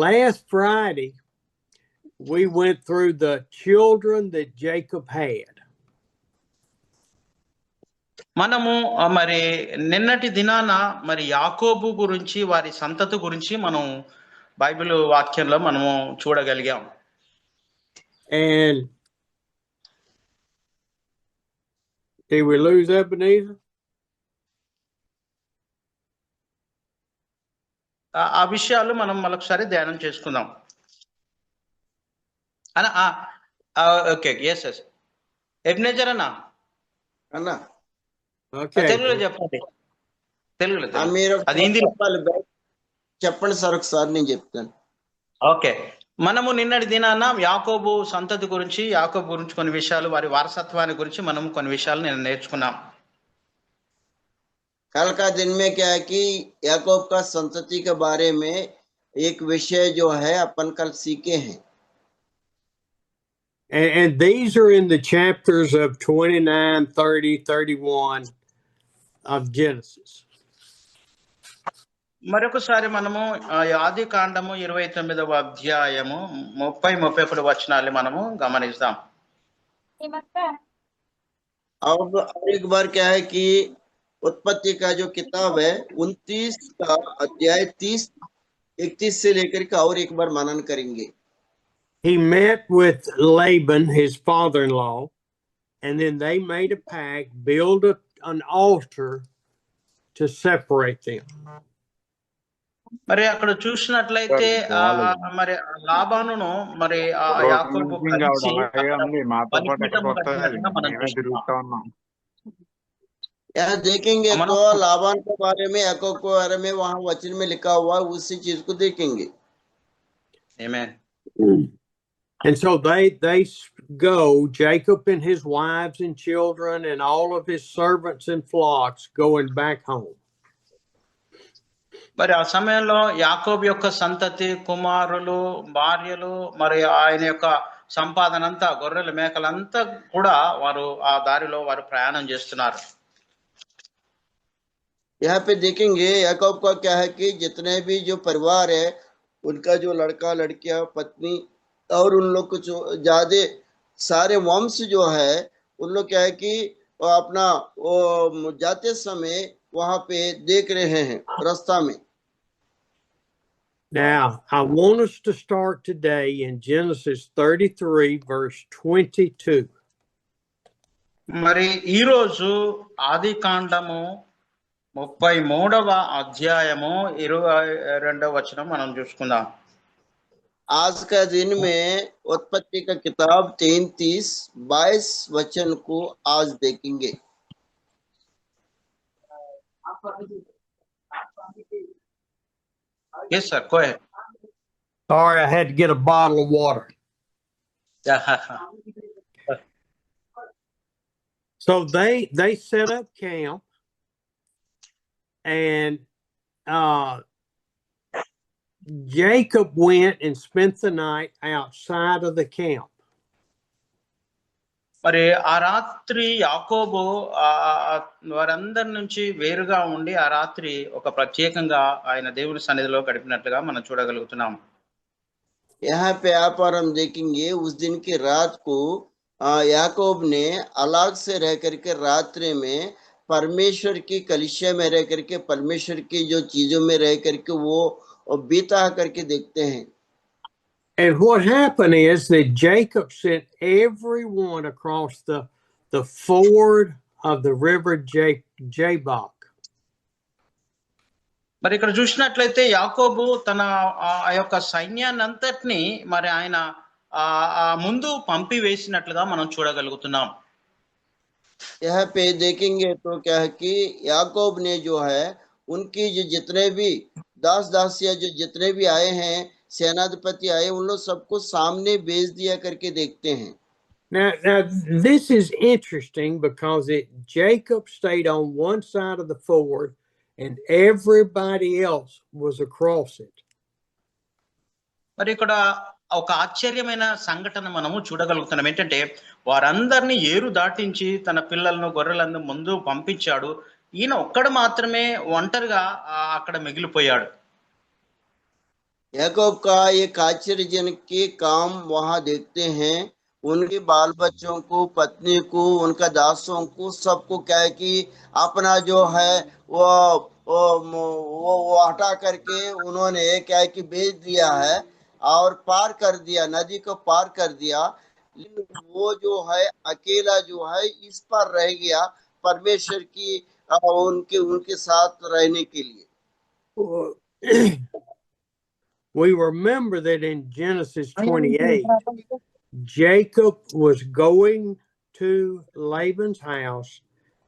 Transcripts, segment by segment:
last Friday, we went through the children that Jacob had. మనము మరి నిన్నటి దినాన మరి యాకోబు గురించి వారి సంతతి గురించి మనం బైబిల్ వాక్యంలో మనము చూడగలిగాం. And did we lose Ebenezer? ఆ విషయాలు మనం మరొకసారి ధ్యానం చేసుకుందాం. ఓకే, ఎస్ ఎస్ ఎబెనెజర్ అన్న తెలుగులో చెప్పండి. తెలుగులో అది హిందీలో చెప్పండి సార్, ఒకసారి నేను చెప్తాను. ఓకే, మనము నిన్నటి దినాన యాకోబు సంతతి గురించి, యాకోబు గురించి కొన్ని విషయాలు, వారి వారసత్వాన్ని గురించి మనం కొన్ని విషయాలు నేను నేర్చుకున్నాం. कल का दिन में क्या है कि याकूब का संतति के बारे में एक विषय जो है अपन कल सीखे हैं. And these are in the chapters of 29, 30, 31 of Genesis. మరొకసారి మనము ఆది కాండము 29వ అధ్యాయము 30-31 వచనాలు మనము గమనిస్తాం. अब एक बार क्या है कि उत्पत्ति का जो किताब है 29 का अध्याय 31 से लेकर के और एक बार मनन करेंगे. He met with Laban, his father-in-law, and then they made a pact, build an altar to separate them. మరి అక్కడ చూసినట్లయితే మరి లాబానును మరి యాకోబు కలిసి यहाँ देखेंगे तो लाबान के बारे में, याकूब के बारे में वहां वचन में लिखा हुआ, उसी चीज को देखेंगे. Amen. And so they go, Jacob and his wives and children and all of his servants and flocks going back home. మరి ఆ సమయంలో యాకోబు యొక్క సంతతి, కుమారులు, భార్యలు, మరి ఆయన యొక్క సంపాదన అంతా, గొర్రెల మేకలంతా కూడా వారు ఆ దారిలో వారు ప్రయాణం చేస్తున్నారు. यहाँ पे देखेंगे याकूब का क्या है कि जितने भी जो परिवार है, उनका जो लड़का, लड़कियां, पत्नी और उन लोग को जो ज्यादा सारे वंश जो है, उन लोग क्या है कि अपना वो जाते समय वहां पे देख रहे हैं रास्ता में. Now, I want us to start today in Genesis 33 verse 22. మరి ఈ రోజు ఆది కాండము 33వ అధ్యాయము 22వ వచనం మనం చూసుకుందాం. आज का दिन में उत्पत्ति का किताब 33-22 वचन को आज देखेंगे. Yes sir, go ahead. Sorry, I had to get a bottle of water. So they set up camp, and Jacob went and spent the night outside of the camp. మరి ఆ రాత్రి యాకోబు వారందరి నుంచి వేరుగా ఉండి ఆ రాత్రి ఒక ప్రత్యేకంగా ఆయన దేవుని సన్నిధిలో గడిపినట్లుగా మనం చూడగలుగుతున్నాం. यहाँ पे आप और हम देखेंगे उस दिन की रात को याकूब ने अलग से रह करके रात्रि में परमेश्वर की कलीसिया में रह करके, परमेश्वर की जो चीजों में रह करके वो बीता करके देखते हैं. And what happened is that Jacob sent everyone across the ford of the river Jabbok. మరి ఇక్కడ చూసినట్లయితే యాకోబు తన ఆ యొక్క సైన్యాన్ని అంతటిని మరి ఆయన ముందు పంపి వేసినట్లుగా మనం చూడగలుగుతున్నాం. यहाँ पे देखेंगे तो क्या है कि याकूब ने जो है उनकी जो जितने भी दास दासिया जो जितने भी आए हैं, सेनाधिपति आए, उन लोग सबको सामने भेज दिया करके देखते हैं. Now this is interesting because Jacob stayed on one side of the ford and everybody else was across it. మరి ఇక్కడ ఒక ఆశ్చర్యమైన సంఘటన మనము చూడగలుగుతున్నాం. ఏంటంటే వారందరినీ ఏరు దాటించి తన పిల్లలను, గొర్రెలను ముందు పంపించాడు. ఈయన ఒక్కడు మాత్రమే ఒంటరిగా అక్కడ మిగిలిపోయాడు. याकूब का एक आश्चर्यजनक के काम वहां देखते हैं। उनके बाल बच्चों को, पत्नी को, उनका दासों को, सबको क्या है कि अपना जो है वो वो हटा करके उन्होंने क्या है कि बेच दिया है और पार कर दिया, नदी को पार कर दिया। लेकिन वो जो है अकेला जो है इस पर रह गया परमेश्वर की उनके उनके साथ रहने के लिए। We remember that in Genesis 28, Jacob was going to Laban's house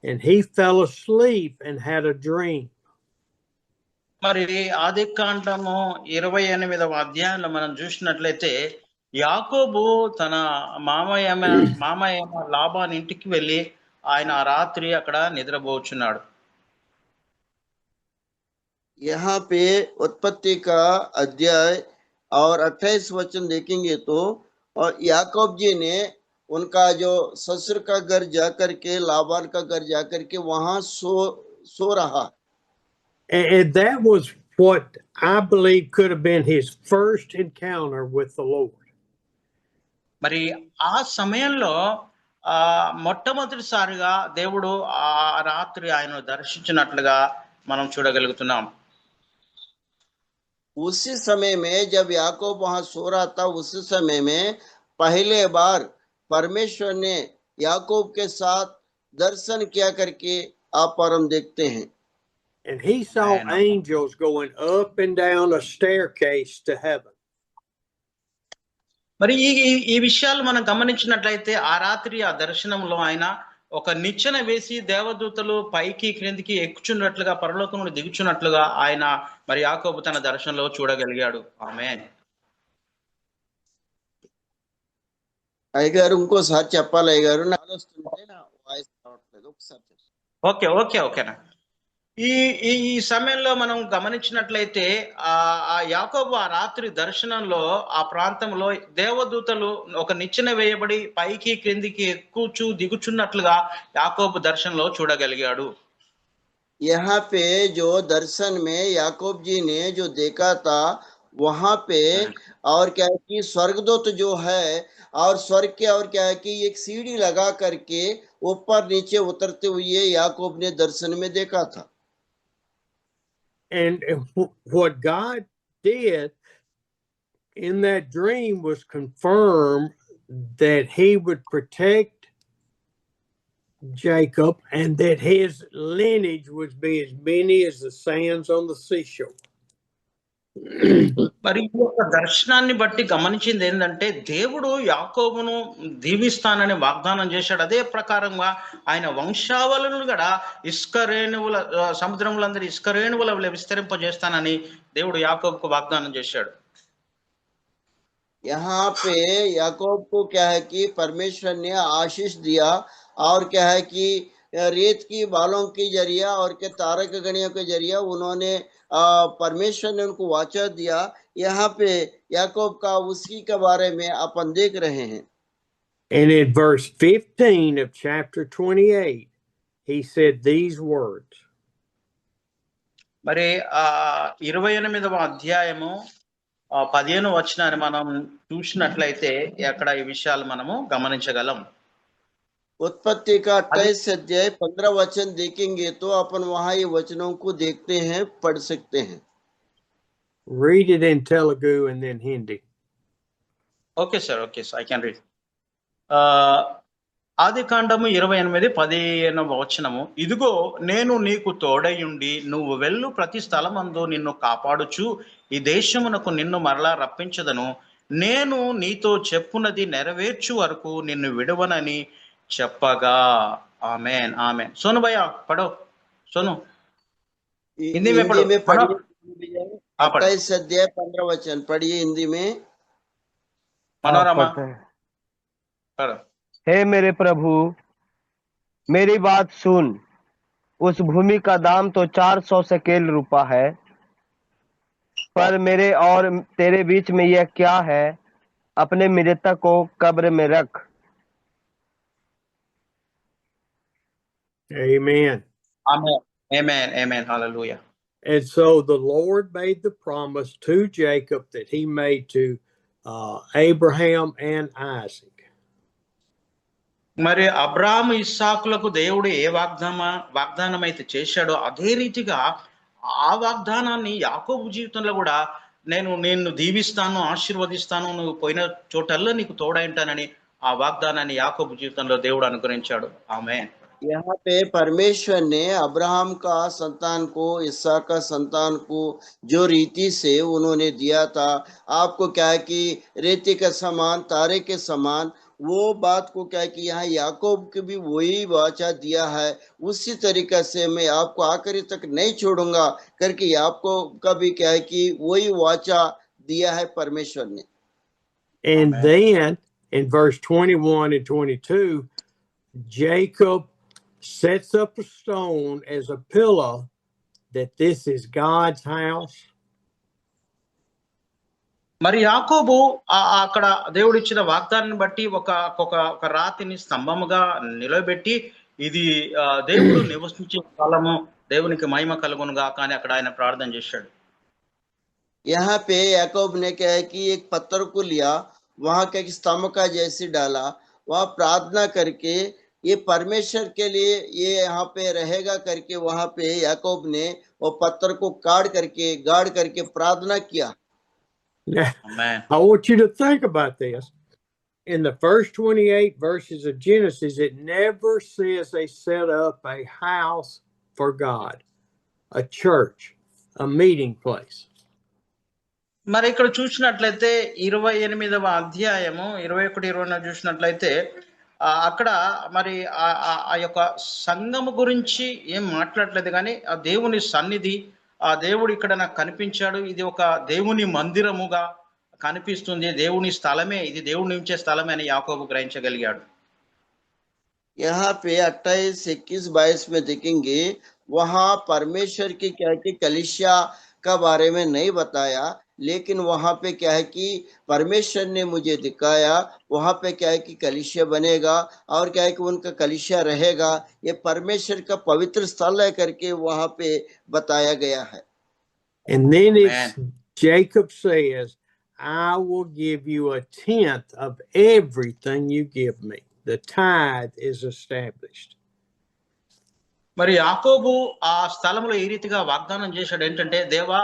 and he fell asleep and had a dream. మరి ఆది కాండము 28వ అధ్యాయంలో మనం చూసినట్లయితే యాకోబు తన మామయ్య లాబాన్ ఇంటికి వెళ్ళి ఆయన రాత్రి అక్కడ నిద్రపోచున్నాడు. यहाँ पे उत्पत्ति का अध्याय और 28 वचन देखेंगे तो, और याकूब जी ने उनका जो ससुर का घर जाकर के, लाबान का घर जाकर के वहां सो रहा। And that was what I believe could have been his first encounter with the Lord. మరి ఆ సమయంలో మొట్టమొదటిసారిగా దేవుడు ఆ రాత్రి ఆయన దర్శించినట్లుగా మనం చూడగలుగుతున్నాం. उसी समय में जब याकूब वहां सो रहा था, उसी समय में पहले बार परमेश्वर ने याकूब के साथ दर्शन किया करके आप पर हम देखते हैं। And he saw angels going up and down a staircase to heaven. మరి ఈ విషయాలు మనం గమనించినట్లయితే ఆ రాత్రి ఆ దర్శనంలో ఆయన ఒక నిచ్చెన వేసి దేవదూతలు పైకి క్రిందికి ఎక్కుచున్నట్లుగా, పరలోకం నుండి దిగుచున్నట్లుగా ఆయన మరి యాకోబు తన దర్శనంలో చూడగలిగాడు. ఆమేన్. అయ్యగారు ఇంకోసారి చెప్పాలి అయ్యగారు, నాకు వస్తుంటే నా వాయిస్ రావట్లేదు, ఒకసారి చెప్పండి. ఓకేనా. ఈ సమయంలో మనం గమనించినట్లయితే ఆ యాకోబు ఆ రాత్రి దర్శనంలో ఆ ప్రాంతంలో దేవదూతలు ఒక నిచ్చెన వేయబడి పైకి క్రిందికి ఎక్కుచు దిగుచున్నట్లుగా యాకోబు దర్శనంలో చూడగలిగాడు. यहाँ पे जो दर्शन में याकूब जी ने जो देखा था वहां पे, और क्या है कि स्वर्गदूत जो है और स्वर्ग के और क्या है कि एक सीढ़ी लगा करके ऊपर नीचे उतरते हुए याकूब ने दर्शन में देखा था। And what God did in that dream was confirm that he would protect Jacob and that his lineage would be as many as the sands on the seashore. మరి ఈ యొక్క దర్శనాన్ని బట్టి గమనించింది ఏంటంటే దేవుడు యాకోబును దీవిస్తానని వాగ్దానం చేశాడు. అదే ప్రకారంగా ఆయన వంశావళులను కూడా ఇసుకరేణువుల సముద్రములందరి ఇసుకరేణువుల విస్తరింపజేస్తానని దేవుడు యాకోబుకు వాగ్దానం చేశాడు. यहाँ पे याकूब को क्या है कि परमेश्वर ने आशीष दिया, और क्या है कि रेत की बालों के जरिया और के तारक गणियों के जरिया उन्होंने परमेश्वर ने उनको वाचा दिया। यहाँ पे याकूब का उसी के बारे में अपन देख रहे हैं। And in verse 15 of chapter 28, he said these words. మరి 28వ అధ్యాయము 15వ వచనాన్ని మనం చూసినట్లయితే అక్కడ ఈ విషయాలు మనము గమనించగలం. उत्पत्ति का 28 अध्याय 15 वचन देखेंगे तो अपन वहां ये वचनों को देखते हैं, पढ़ सकते हैं. Read it in Telugu and then Hindi. Okay, sir, I can read. ఆది కాండము 28:15వ వచనము, ఇదిగో నేను నీకు తోడయుండి నువ్వు వెళ్ళు ప్రతి స్థలమందు నిన్ను కాపాడుచు ఈ దేశమునకు నిన్ను మరలా రప్పించదను, నేను నీతో చెప్పునది నెరవేర్చు వరకు నిన్ను విడవనని చెప్పగా. ఆమేన్ ఆమేన్. सोनू भैया पढ़ो, सोनू हिंदी में पढ़ो. 28 अध्याय 15 वचन पढ़िए हिंदी में. मनोरमा पढ़ो. हे मेरे प्रभु, मेरी बात सुन. उस भूमि का दाम तो 400 शकेल रुपया है, पर मेरे और तेरे बीच में यह क्या है? अपने मृतक को कब्र में रख. Amen. Amen. Amen. Amen. Hallelujah. And so the Lord made the promise to Jacob that he made to Abraham and Isaac. మరి అబ్రాహాము ఇస్సాకులకు దేవుడు ఏ వాగ్దానం అయితే చేశాడో అదే రీతిగా ఆ వాగ్దానాన్ని యాకోబు జీవితంలో కూడా నేను నిన్ను దీవిస్తాను, ఆశీర్వదిస్తాను, నువ్వు పోయిన చోటల్లో నీకు తోడైంటానని ఆ వాగ్దానాన్ని యాకోబు జీవితంలో దేవుడు అనుగ్రహించాడు. ఆమేన్. यहाँ पे परमेश्वर ने अब्राहम का संतान को, इसहाक का संतान को जो रीति से उन्होंने दिया था, आपको क्या है कि रेती के समान, तारे के समान, वो बात को क्या है कि यहाँ याकूब को भी वही वाचा दिया है, उसी तरीके से मैं आपको आखिरी तक नहीं छोड़ूंगा करके आपको का भी क्या है कि वही वाचा दिया है परमेश्वर ने. And Amen. then in verse 21 and 22, Jacob sets up a stone as a pillar that this is God's house. మరి యాకోబు అక్కడ దేవుడు ఇచ్చిన వాగ్దానాన్ని బట్టి ఒక రాతిని స్తంభముగా నిలబెట్టి ఇది దేవుడు నివసించే స్థలము, దేవునికి మహిమ కలుగునుగా కానీ అక్కడ ఆయన ప్రార్థన చేశాడు. यहाँ पे याकूब ने क्या है कि एक पत्थर को लिया, वहां का एक स्तंभ का जैसे डाला, वहां प्रार्थना करके ये परमेश्वर के लिए ये यहाँ पे रहेगा करके वहां पे याकूब ने वो पत्थर को गाड़ करके प्रार्थना किया. Now, Amen. I want you to think about this. In the first 28 verses of Genesis, it never says they set up a house for God, a church, a meeting place. మరి ఇక్కడ చూసినట్లయితే 28వ అధ్యాయము 21-24 చూసినట్లయితే అక్కడ మరి ఆ యొక్క సంఘము గురించి ఏం మాట్లాడలేదు, కానీ ఆ దేవుని సన్నిధి, ఆ దేవుడు ఇక్కడ నాకు కనిపించాడు, ఇది ఒక దేవుని మందిరముగా కనిపిస్తుంది, దేవుని స్థలమే, ఇది దేవుడు నివసించే స్థలమే అని యాకోబు గ్రహించగలిగాడు. यहाँ पे 28, 21, 22 में देखेंगे, वहां परमेश्वर की क्या है कि कलीसिया का बारे में नहीं बताया, लेकिन वहां पे क्या है कि परमेश्वर ने मुझे दिखाया, वहां पे क्या है कि कलीसिया बनेगा और क्या है कि उनका कलीसिया रहेगा, ये परमेश्वर का पवित्र स्थल है करके वहां पे बताया गया है. And then Amen. Jacob says, I will give you 1/10 of everything you give me. The tithe is established. మరి యాకోబు ఆ స్థలంలో ఈ రీతిగా వాగ్దానం చేశాడు ఏంటంటే, దేవా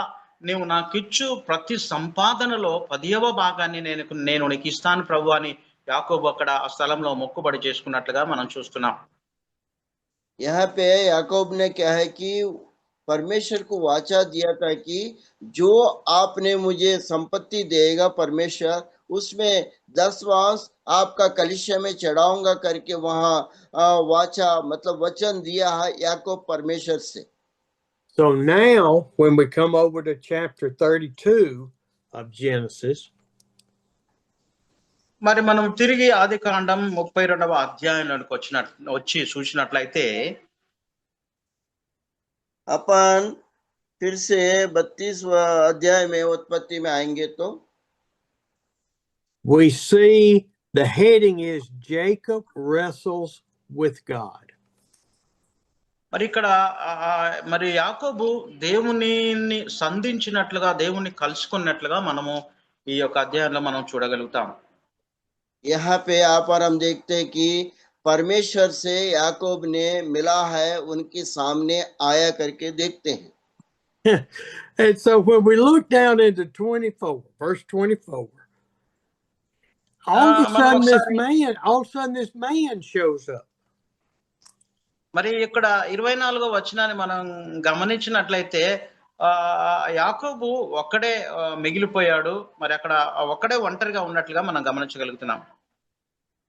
నీవు నాకిచ్చు ప్రతి సంపాదనలో 10వ భాగాన్ని నేను నీకు ఇస్తాను ప్రభు అని యాకోబు అక్కడ ఆ స్థలంలో మొక్కుబడి చేసుకున్నట్లుగా మనం చూస్తున్నాం. यहाँ पे याकूब ने क्या है कि परमेश्वर को वाचा दिया था कि जो आपने मुझे संपत्ति देगा परमेश्वर, उसमें 10वां आपका कलीसिया में चढ़ाऊंगा करके वहां वाचा मतलब वचन दिया है याकूब परमेश्वर से. So now, when we come over to chapter 32 of Genesis, మరి మనం తిరిగి ఆదికాండం 32వ అధ్యాయంలోకి వచ్చి చూసినట్లయితే अपन फिर से 32वां अध्याय में उत्पत्ति में आएंगे तो we see the heading is Jacob wrestles with God. మరి ఇక్కడ మరి యాకోబు దేవుని సంధించినట్లుగా, దేవుని కలుసుకున్నట్లుగా మనము ఈ యొక్క అధ్యాయంలో మనం చూడగలుగుతాం. यहाँ पे आप और हम देखते हैं कि परमेश्वर से याकूब ने मिला है, उनके सामने आया करके देखते हैं. And so when we look down into 24, verse 24, all of a sudden this man shows up. మరి ఇక్కడ 24వ వచనాన్ని మనం గమనించినట్లయితే యాకోబు ఒక్కడే మిగిలిపోయాడు, మరి అక్కడ ఒక్కడే ఒంటరిగా ఉన్నట్లుగా మనం గమనించగలుగుతున్నాం.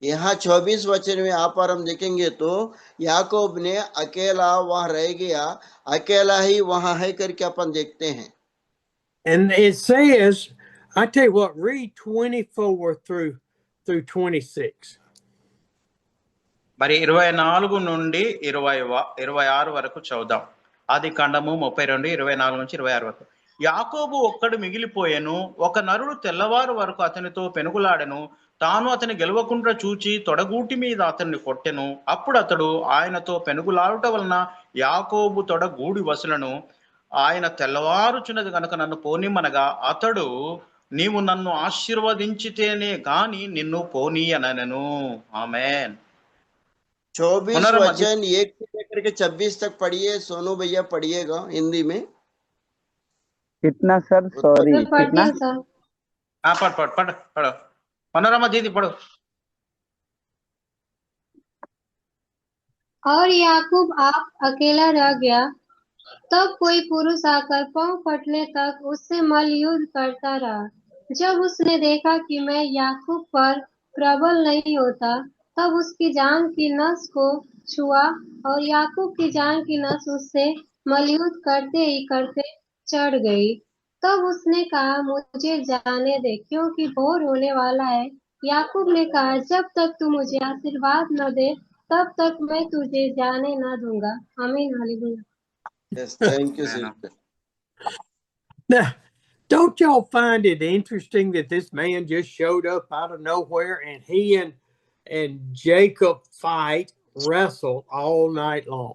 यहाँ 24 वचन में आप और हम देखेंगे तो याकूब ने अकेला वहां रह गया, अकेला ही वहां है करके अपन देखते हैं. And it says, I tell you what, read 24 through 26. మరి 24 నుండి 26 వరకు చదువుదాం. ఆదికాండము 32, 24 నుంచి 26 వరకు. యాకోబు ఒక్కడు మిగిలిపోయెను, ఒక నరుడు తెల్లవారు వరకు అతనితో పెనుగులాడెను, తాను అతని గెలవకుండా చూచి తొడగూటి మీద అతన్ని కొట్టెను. అప్పుడు అతడు ఆయనతో పెనుగులాడుట వలన యాకోబు తొడ గూడి వసలను, ఆయన తెల్లవారుచున్నది కనుక నన్ను పోనిమ్మనగా అతడు నీవు నన్ను ఆశీర్వదించితేనే గాని నిన్ను పోనీయనను. ఆమేన్. 24 पुनः वचन 1 से लेकर के 26 तक पढ़िए। सोनू भैया पढ़िएगा हिंदी में। कितना सर? सॉरी, सर पढ़ती कितना? हूँ सर। हाँ पढ़ पढ़ पढ़ पढ़ो, मनोरमा दीदी पढ़ो। और याकूब आप अकेला रह गया। तब कोई पुरुष आकर पांव फटने तक उससे मल्लयुद्ध करता रहा। जब उसने देखा कि मैं याकूब पर प्रबल नहीं होता, तब उसकी जांघ की नस को छुआ और याकूब की जांघ की नस उससे मल्लयुद्ध करते ही करते चढ़ गई। तब उसने कहा, मुझे जाने दे, क्योंकि भोर होने वाला है। याकूब ने कहा, जब तक तू मुझे आशीर्वाद न दे, तब तक मैं तुझे जाने न दूंगा। आमीन, hallelujah. Yes, thank you, sister. Now, don't y'all find it interesting that this man just showed up out of nowhere and he and Jacob wrestled all night long?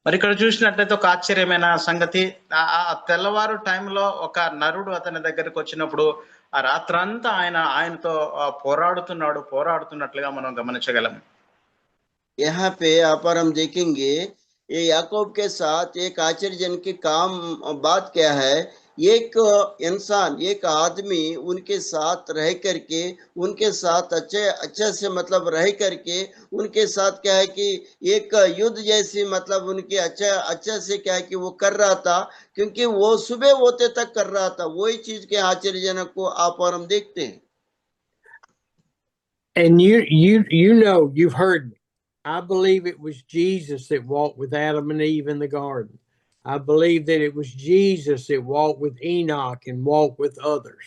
మరి ఇక్కడ చూసినట్లయితే ఒక ఆశ్చర్యమైన సంగతి, ఆ తెల్లవారు టైంలో ఒక నరుడు అతని దగ్గరికి వచ్చినప్పుడు ఆ రాత్రంతా ఆయనతో పోరాడుతున్నట్లుగా మనం గమనించగలం. यहाँ पे यहाँ पर हम देखेंगे ये याकूब के साथ एक आश्चर्यजनक की बात क्या है। एक इंसान, एक आदमी उनके साथ रह करके, उनके साथ अच्छे से मतलब रह करके उनके साथ क्या है कि एक युद्ध जैसी मतलब उनके अच्छे से क्या है कि वो कर रहा था, क्योंकि वो सुबह होते तक कर रहा था। वही चीज के आश्चर्यजनक को आप और हम देखते हैं। And you've heard me. I believe it was Jesus that walked with Adam and Eve in the garden. I believe that it was Jesus that walked with Enoch and walked with others.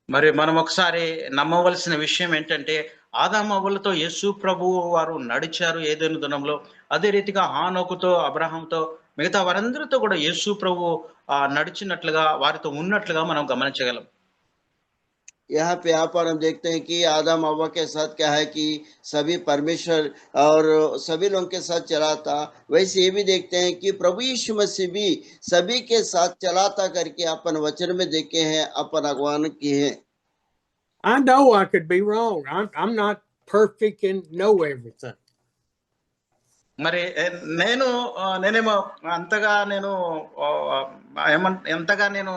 మరి మనం ఒకసారి నమ్మవలసిన విషయం ఏంటంటే ఆదాము అవ్వలతో యేసు ప్రభువు వారు నడిచారు ఏదైనా దినంలో. అదే రీతిగా హానోకుతో, అబ్రహాంతో, మిగతా వారందరితో కూడా యేసు ప్రభు నడిచినట్లుగా, వారితో ఉన్నట్లుగా మనం గమనించగలం. यहाँ पर हम देखते हैं कि आदम हव्वा के साथ क्या है कि सभी परमेश्वर और सभी लोगों के साथ चला था। वैसे ये भी देखते हैं कि प्रभु यीशु मसीह भी सभी के साथ चलाता करके अपन वचन में देखे हैं, अपन अगवान किए हैं। I know I could be wrong. I'm not perfect and know everything. మరి నేనేమో ఎంతగా నేను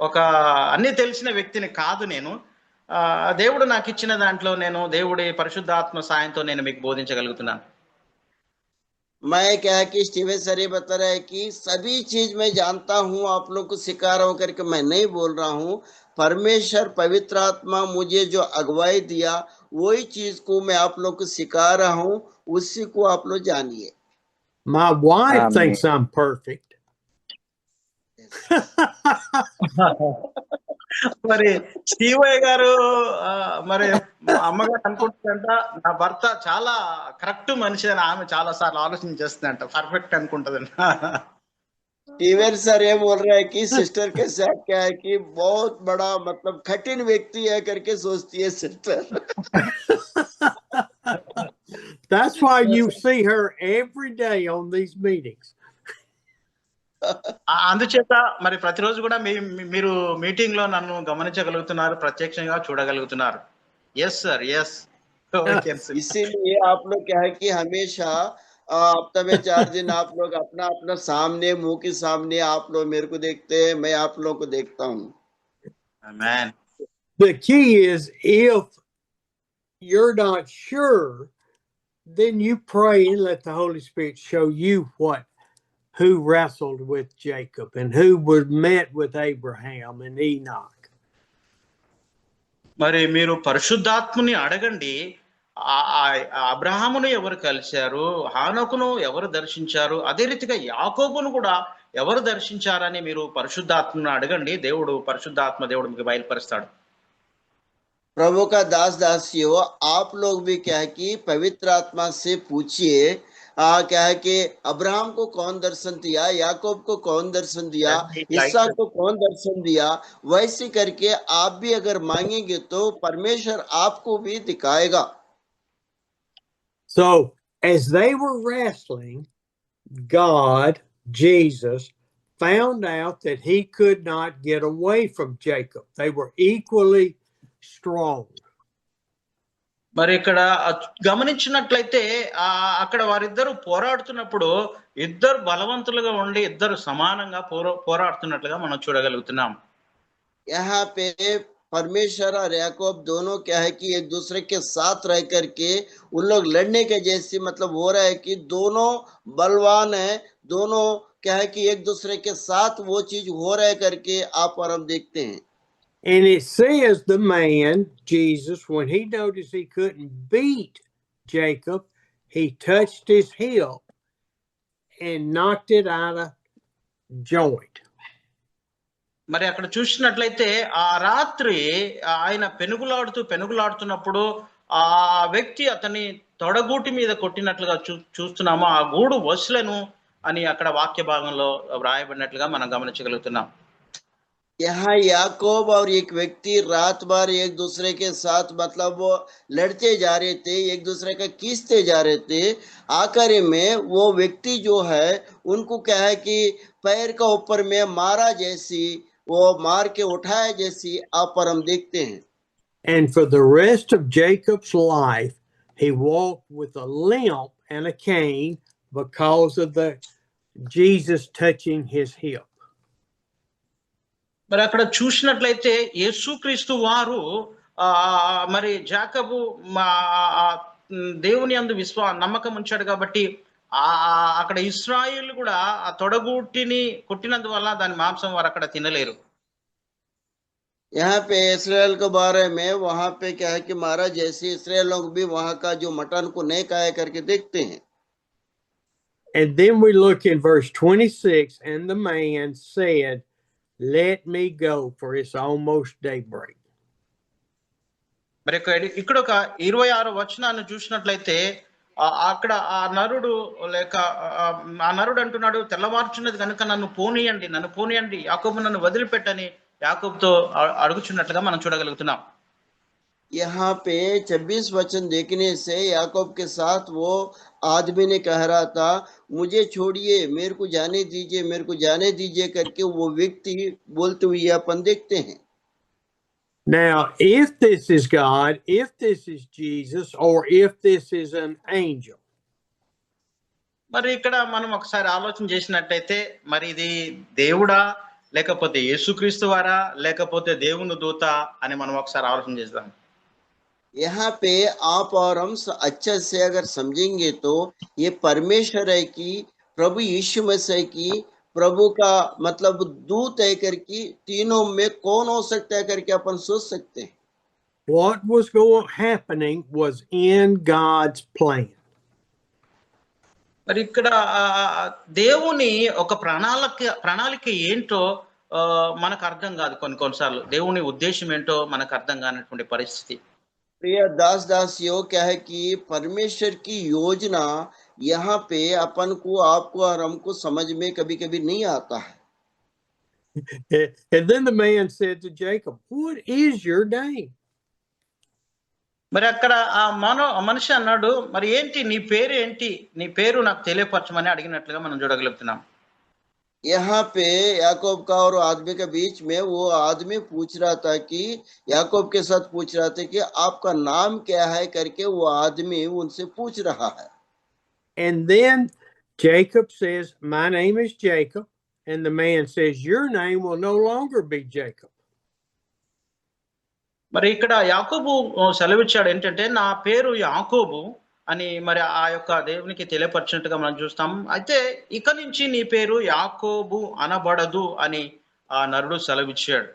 ఒక అన్ని తెలిసిన వ్యక్తిని కాదు. నేను దేవుడు నాకు ఇచ్చిన దాంట్లో దేవుడి పరిశుద్ధాత్మ సాయంతో నేను మీకు బోధించగలుగుతున్నాను. मैं क्या है कि स्टीवन सर ये बता रहा है कि सभी चीज मैं जानता हूँ, आप लोग को सिखा रहा हूँ करके मैं नहीं बोल रहा हूँ। परमेश्वर पवित्र आत्मा मुझे जो अगुवाई दिया वही चीज को मैं आप लोग को सिखा रहा हूँ, उसी को आप लोग जानिए। My wife thinks I'm perfect. మరి శ్రీవయ్య గారు మరి అమ్మగారు అనుకుంటుందంట, నా భర్త చాలా కరెక్ట్ మనిషి అని ఆమె చాలా సార్లు ఆలోచన చేస్తుందంట, పర్ఫెక్ట్ అనుకుంటదంట. स्टीवन सर ये बोल रहा है कि सिस्टर के साथ क्या है कि बहुत बड़ा मतलब कठिन व्यक्ति है करके सोचती है sister. That's why you see her every day on these meetings. అందుచేత మరి ప్రతిరోజు కూడా మీరు మీటింగ్ లో నన్ను గమనించగలుగుతున్నారు, ప్రత్యక్షంగా చూడగలుగుతున్నారు. Yes sir, yes. इसीलिए आप लोग क्या है कि हमेशा हफ्ता में 4 दिन आप लोग अपना अपना सामने, मुंह के सामने आप लोग मेरे को देखते हैं, मैं आप लोगों को देखता हूँ। आमेन. The key is, if you're not sure, then you pray and let the Holy Spirit show you who wrestled with Jacob and who was met with Abraham and Enoch. మరి మీరు పరిశుద్ధాత్మని అడగండి. అబ్రహామును ఎవరు కలిశారు, హానోకును ఎవరు దర్శించారు, అదే రీతిగా యాకోబును కూడా ఎవరు దర్శించారని మీరు పరిశుద్ధాత్మను అడగండి. పరిశుద్ధాత్మ దేవుడు మీకు బయలుపరుస్తాడు. प्रभु का दास दासियों, आप लोग भी क्या है कि पवित्र आत्मा से पूछिए, क्या है कि अब्राहम को कौन दर्शन दिया, याकूब को कौन दर्शन दिया, इसहाक को कौन दर्शन दिया। वैसे करके आप भी अगर मांगेंगे तो परमेश्वर आपको भी दिखाएगा। So as they were wrestling, God Jesus, found out that he could not get away from Jacob. They were equally strong. మరి ఇక్కడ గమనించినట్లయితే అక్కడ వారిద్దరు పోరాడుతున్నప్పుడు ఇద్దరు బలవంతులుగా ఉండి ఇద్దరు సమానంగా పోరాడుతున్నట్లుగా మనం చూడగలుగుతున్నాం. यहाँ पे परमेश्वर और याकूब दोनों क्या है कि एक दूसरे के साथ रह करके उन लोग लड़ने के जैसी मतलब हो रहा है कि दोनों बलवान है, दोनों क्या है कि एक दूसरे के साथ वो चीज हो रहा है करके आप और हम देखते हैं. And it says the man, Jesus, when he noticed he couldn't beat Jacob, he touched his hip and knocked it out of joint. మరి అక్కడ చూసినట్లయితే ఆ రాత్రి ఆయన పెనుగులాడుతున్నప్పుడు ఆ వ్యక్తి అతని తొడగూటి మీద కొట్టినట్లుగా చూస్తున్నాము. ఆ గూడు వసులను అని అక్కడ వాక్య భాగంలో వ్రాయబడినట్లుగా మనం గమనించగలుగుతున్నాం. यहाँ याकूब और एक व्यक्ति रात भर एक दूसरे के साथ मतलब वो लड़ते जा रहे थे, एक दूसरे का खींचते जा रहे थे. आखिर में वो व्यक्ति जो है उनको क्या है कि पैर का ऊपर में मारा जैसी, वो मार के उठाया जैसी आप पर हम देखते हैं. And for the rest of Jacob's life, he walked with a limp and a cane because of the Jesus touching his hip. మరి అక్కడ చూసినట్లయితే యేసుక్రీస్తు వారు మరి జాకబు దేవుని యందు నమ్మకం ఉంచాడు కాబట్టి అక్కడ ఇశ్రాయేలు కూడా ఆ తొడగూటిని కొట్టినందువల్ల దాని మాంసం వారు అక్కడ తినలేరు. यहाँ पे इसराइल के बारे में वहां पे क्या है कि मारा जैसे इसराइल लोग भी वहां का जो मटन को नहीं खाया करके देखते हैं. And then we look in verse 26, and the man said, "Let me go, for it's almost daybreak." మరి ఇక్కడ ఒక 26 వచనాన్ని చూసినట్లయితే అక్కడ ఆ నరుడు అంటున్నాడు, తెల్లవారుచున్నది కనుక నన్ను పోనీయండి, యాకోబు నన్ను వదిలిపెట్టని యాకోబుతో అడుగుచున్నట్లుగా మనం చూడగలుగుతున్నాం. यहाँ पे 26 वचन देखने से याकूब के साथ वो आदमी ने कह रहा था, मुझे छोड़िए, मेरे को जाने दीजिए करके वो व्यक्ति बोलते हुए अपन देखते हैं. Now, if this is God, if this is Jesus, or if this is an angel, మరి ఇక్కడ మనం ఒకసారి ఆలోచన చేసినట్టయితే మరి ఇది దేవుడా లేకపోతే యేసుక్రీస్తు వారా లేకపోతే దేవుని దూత అని మనం ఒకసారి ఆలోచన చేద్దాం. यहाँ पे आप और हम अच्छे से अगर समझेंगे तो ये परमेश्वर है कि प्रभु यीशु मसीह की प्रभु का मतलब दूत है करके तीनों में कौन हो सकता है करके अपन सोच सकते हैं. what was happening was in God's plan. మరి ఇక్కడ దేవుని ఒక ప్రణాళిక ఏంటో మనకు అర్థం కాదు. కొన్నిసార్లు దేవుని ఉద్దేశం ఏంటో మనకు అర్థం కానటువంటి పరిస్థితి. प्रिय दासियों क्या है कि परमेश्वर की योजना यहाँ पे अपन को आपको और हमको समझ में कभी कभी नहीं आता है. And then the man said to Jacob, "What is your name?" మరి అక్కడ ఆ మనిషి అన్నాడు, మరి ఏంటి నీ పేరు నాకు తెలియపరచమని అడిగినట్లుగా మనం చూడగలుగుతున్నాం. यहाँ पे याकूब का और आदमी के बीच में वो आदमी पूछ रहा था कि याकूब के साथ पूछ रहा था कि आपका नाम क्या है करके वो आदमी उनसे पूछ रहा है. And then Jacob says, "My name is Jacob." And the man says, "Your name will no longer be Jacob." మరి ఇక్కడ యాకోబు సెలవిచ్చాడు ఏంటంటే నా పేరు యాకోబు అని మరి ఆ యొక్క దేవునికి తెలియపరిచినట్టుగా మనం చూస్తాం. అయితే ఇక నుంచి నీ పేరు యాకోబు అనబడదు అని ఆ నరుడు సెలవిచ్చాడు.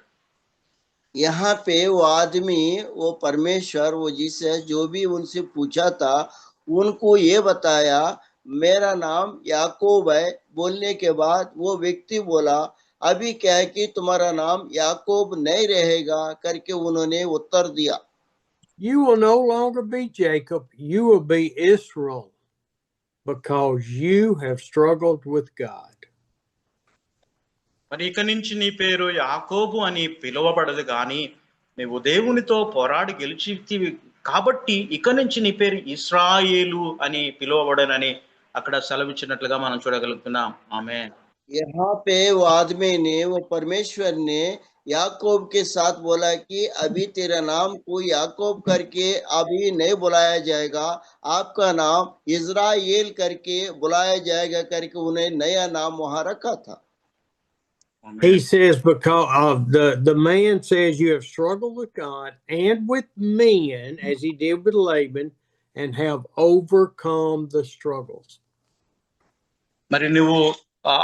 यहाँ पे वो आदमी वो परमेश्वर वो जीसस जो भी उनसे पूछा था उनको ये बताया मेरा नाम याकूब है. बोलने के बाद वो व्यक्ति बोला अभी क्या है कि तुम्हारा नाम याकूब नहीं रहेगा करके उन्होंने उत्तर दिया. You will no longer be Jacob, you will be Israel, because you have struggled with God. మరి ఇక నుంచి నీ పేరు యాకోబు అని పిలువబడదు గాని నీవు దేవునితో పోరాడి గెలిచితివి కాబట్టి ఇక నుంచి నీ పేరు ఇశ్రాయేలు అని పిలువబడనని అక్కడ సెలవిచ్చినట్లుగా మనం చూడగలుగుతున్నాం. ఆమేన్. यहाँ पे वो आदमी ने, वो परमेश्वर ने याकूब के साथ बोला कि अभी तेरा नाम कोई याकूब करके अभी नहीं बुलाया जाएगा, आपका नाम इज़राइल करके बुलाया जाएगा करके उन्हें नया नाम वहां रखा था। He says, because of the man says, you have struggled with God and with men, as he did with Laban, and have overcome the struggles. మరి నువ్వు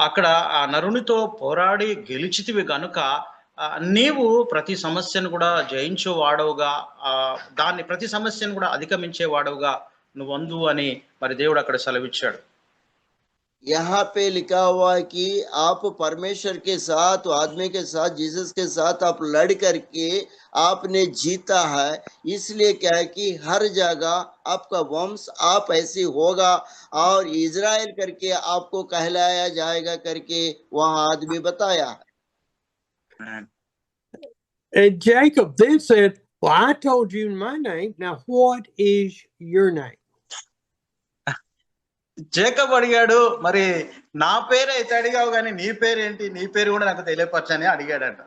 అక్కడ ఆ నరునితో పోరాడి గెలిచితివి కనుక నీవు ప్రతి సమస్యను కూడా జయించే వాడవుగా, దాన్ని ప్రతి సమస్యను కూడా అధిగమించే వాడవుగా నువ్వు అందు అని మరి దేవుడు అక్కడ సెలవిచ్చాడు. यहाँ पे लिखा हुआ है कि आप परमेश्वर के साथ, आदमी के साथ, जीसस के साथ आप लड़ करके आपने जीता है, इसलिए क्या है कि हर जगह आपका वंश आप ऐसे होगा और इज़राइल करके आपको कहलाया जाएगा करके वहां आदमी बताया है। And Jacob then said, well, I told you my name. Now, what is your name? Jacob అడిగాడు, మరి నా పేరు అయితే అడిగావు కానీ నీ పేరు ఏంటి, నీ పేరు కూడా నాకు తెలియపరచని అడిగాడంట.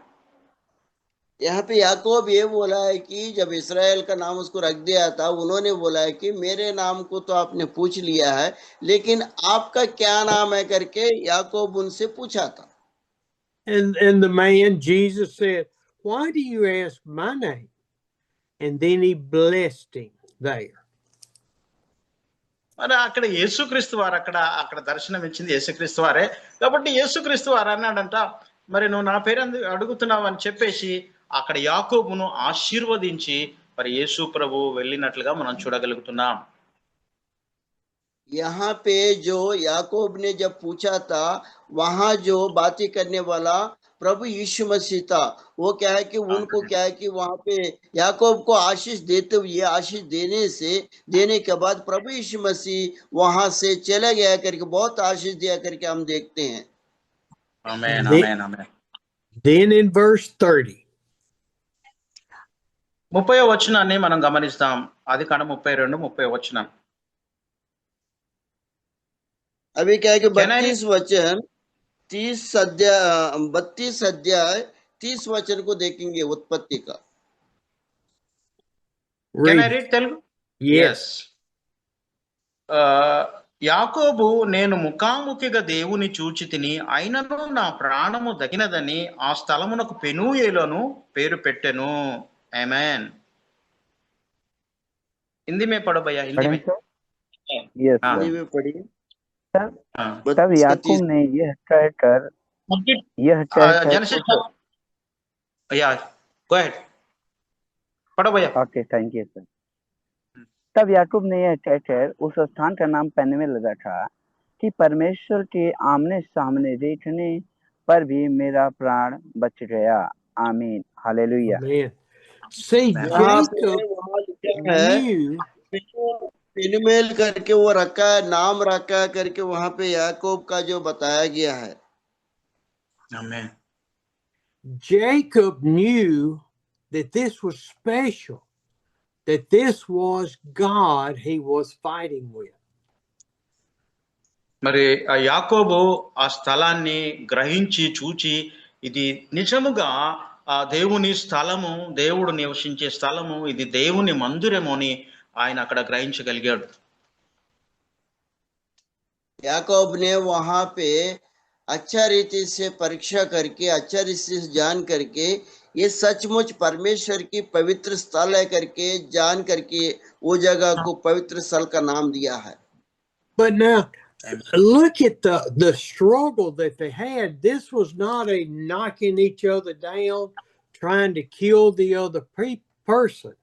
यहाँ पे याकूब ये बोला है कि जब इस्राएल का नाम उसको रख दिया था, उन्होंने बोला है कि मेरे नाम को तो आपने पूछ लिया है, लेकिन आपका क्या नाम है करके याकूब उनसे पूछा था। And the man, Jesus said, why do you ask my name? And then he blessed him there. మరి అక్కడ యేసుక్రీస్తు వారు అక్కడ దర్శనం ఇచ్చింది యేసుక్రీస్తు వారే కాబట్టి యేసుక్రీస్తు వారు అన్నాడంట, మరి నువ్వు నా పేరు అడుగుతున్నావు అని చెప్పేసి అక్కడ యాకోబును ఆశీర్వదించి మరి యేసు ప్రభు వెళ్ళినట్లుగా మనం చూడగలుగుతున్నాం. यहाँ पे जो याकूब ने जब पूछा था, वहां जो बातें करने वाला प्रभु यीशु मसीह था, वो क्या है कि उनको क्या है कि वहां पे याकूब को आशीष देते हुए, आशीष देने के बाद प्रभु यीशु मसीह वहां से चला गया करके बहुत आशीष दिया करके हम देखते हैं। आमेन, आमेन, आमेन. Then in verse 30, 30వ వచనాన్ని మనం గమనిస్తాం. ఆదికాండం 32 30వ వచనం. अभी क्या है कि 32 वचन 32 अध्याय 30 वचन को देखेंगे उत्पत्ति का। Can I read Telugu? Yes. యాకోబు నేను ముఖాముఖిగా దేవుని చూచి తిని అయినను నా ప్రాణము దగినదని ఆ స్థలమునకు పెనూయేలును పేరు పెట్టెను. ఆమేన్. हिंदी में पढ़ो भैया, हिंदी में. यस हिंदी में पढ़िए। तब याकूब ने यह कहकर जेनेसिस या गो अहेड पढ़ो भैया. Okay, thank you sir. तब याकूब ने यह कहकर उस स्थान का नाम पेनुएल रखा कि परमेश्वर के आमने सामने देखने पर भी मेरा प्राण बच गया। आमीन, हालेलुया। See, Jacob knew पेनुएल करके वो रखा है, नाम रखा करके वहां पे याकूब का जो बताया गया है। आमेन. Jacob knew that this was special, that this was God he was fighting with. మరి ఆ యాకోబు ఆ స్థలాన్ని గ్రహించి చూచి ఇది నిజముగా ఆ దేవుని స్థలము, దేవుడు నివసించే స్థలము, ఇది దేవుని మందిరము అని ఆయన అక్కడ గ్రహించగలిగాడు. याकूब ने वहां पे अच्छा रीति से परीक्षा करके, अच्छा रीति से जान करके ये सचमुच परमेश्वर की पवित्र स्थल है करके जान करके वो जगह को पवित्र स्थल का नाम दिया है। But now look at the struggle that they had. This was not a knocking each other down, trying to kill the other person.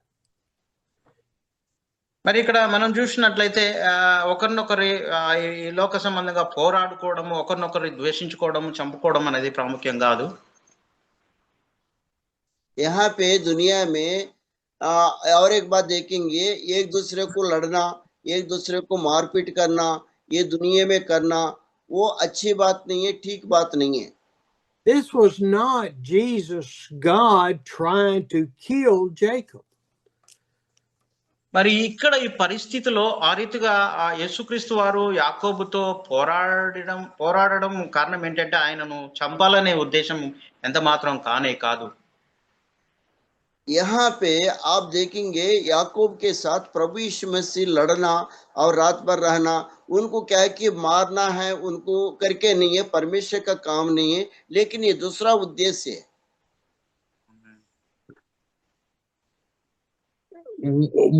మరి ఇక్కడ మనం చూసినట్లయితే ఒకరినొకరి ఈ లోక సంబంధంగా పోరాడుకోవడము, ఒకరినొకరి ద్వేషించుకోవడము, చంపుకోవడం అనేది ప్రాముఖ్యం కాదు. यहाँ पे दुनिया में और एक बात देखेंगे, एक दूसरे को लड़ना, एक दूसरे को मारपीट करना, ये दुनिया में करना वो अच्छी बात नहीं है, ठीक बात नहीं है। This was not Jesus, God, trying to kill Jacob. మరి ఇక్కడ ఈ పరిస్థితిలో ఆ రీతిగా ఆ యేసుక్రీస్తు వారు యాకోబుతో పోరాడడం కారణం ఏంటంటే ఆయనను చంపాలనే ఉద్దేశం ఎంత మాత్రం కానే కాదు. यहाँ पे आप देखेंगे याकूब के साथ प्रभु यीशु मसीह लड़ना और रात भर रहना, उनको क्या है कि मारना है, उनको करके नहीं है, परमेश्वर का काम नहीं है, लेकिन ये दूसरा उद्देश्य है।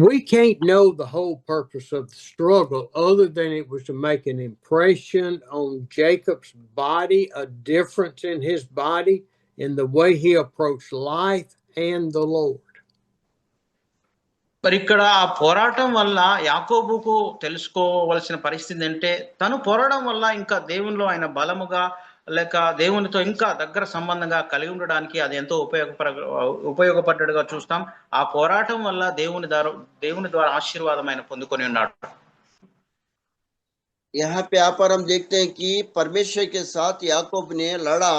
We can't know the whole purpose of the struggle other than it was to make an impression on Jacob's body, a difference in his body, in the way he approached life and the Lord. మరి ఇక్కడ ఆ పోరాటం వల్ల యాకోబుకు తెలుసుకోవలసిన పరిస్థితి అంటే తను పోరాటం వల్ల ఇంకా దేవునిలో ఆయన బలముగా లేక దేవునితో ఇంకా దగ్గర సంబంధంగా కలిగి ఉండడానికి అది ఎంతో ఉపయోగపడ్డట్టుగా చూస్తాం. ఆ పోరాటం వల్ల దేవుని ద్వారా ఆశీర్వాదం ఆయన పొందుకొని ఉన్నాడు. यहाँ पे आप और हम देखते हैं कि परमेश्वर के साथ याकूब ने लड़ा,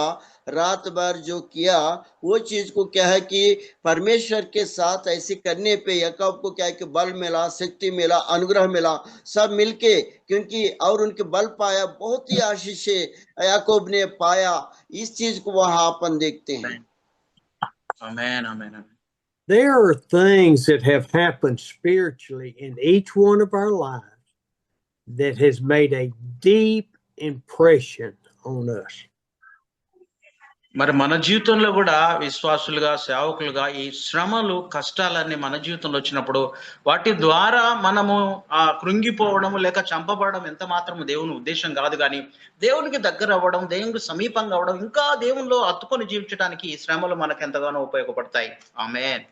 रात भर जो किया वो चीज को क्या है कि परमेश्वर के साथ ऐसे करने पे याकूब को क्या है कि बल मिला, शक्ति मिला, अनुग्रह मिला, सब मिलके, क्योंकि और उनके बल पाया, बहुत ही आशीष याकूब ने पाया। इस चीज को वहां अपन देखते हैं। आमेन, आमेन, आमेन. There are things that have happened spiritually in each one of our lives that has made a deep impression on us. మరి మన జీవితంలో కూడా విశ్వాసులుగా, సేవకులుగా ఈ శ్రమలు, కష్టాలన్నీ మన జీవితంలో వచ్చినప్పుడు వాటి ద్వారా మనము కృంగిపోవడం లేక చంపబడడం ఎంత మాత్రం దేవుని ఉద్దేశం కాదు, కానీ దేవునికి దగ్గర అవ్వడం, దేవునికి సమీపంగా అవ్వడం, ఇంకా దేవునిలో అత్తుకొని జీవించడానికి ఈ శ్రమలు మనకు ఎంతగానో ఉపయోగపడతాయి. ఆమేన్.